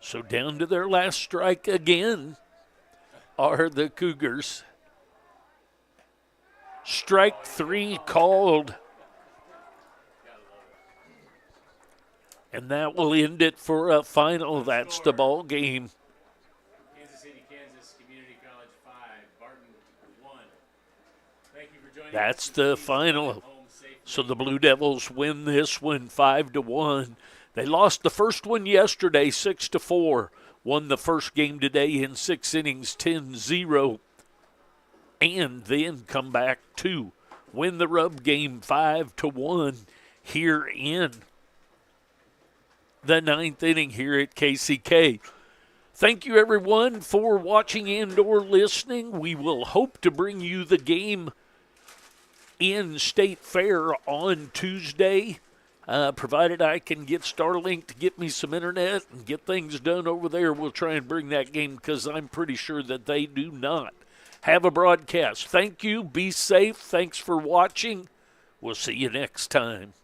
So down to their last strike again are the Cougars. Strike 3 called. And that will end it for a final. That's the ball game. Kansas City, Kansas Community College 5, Barton 1. Thank you for joining That's us. the Please final. get home safely. So the Blue Devils win this one 5-1. They lost the first one yesterday 6-4. Won the first game today in 6 innings 10-0. And then come back to win the rub game 5-1 here in the 9th inning here at KCK. Thank you, everyone, for watching and or listening. We will hope to bring you the game in State Fair on Tuesday, provided I can get Starlink to get me some internet and get things done over there. We'll try and bring that game because I'm pretty sure that they do not have a broadcast. Thank you. Be safe. Thanks for watching. We'll see you next time.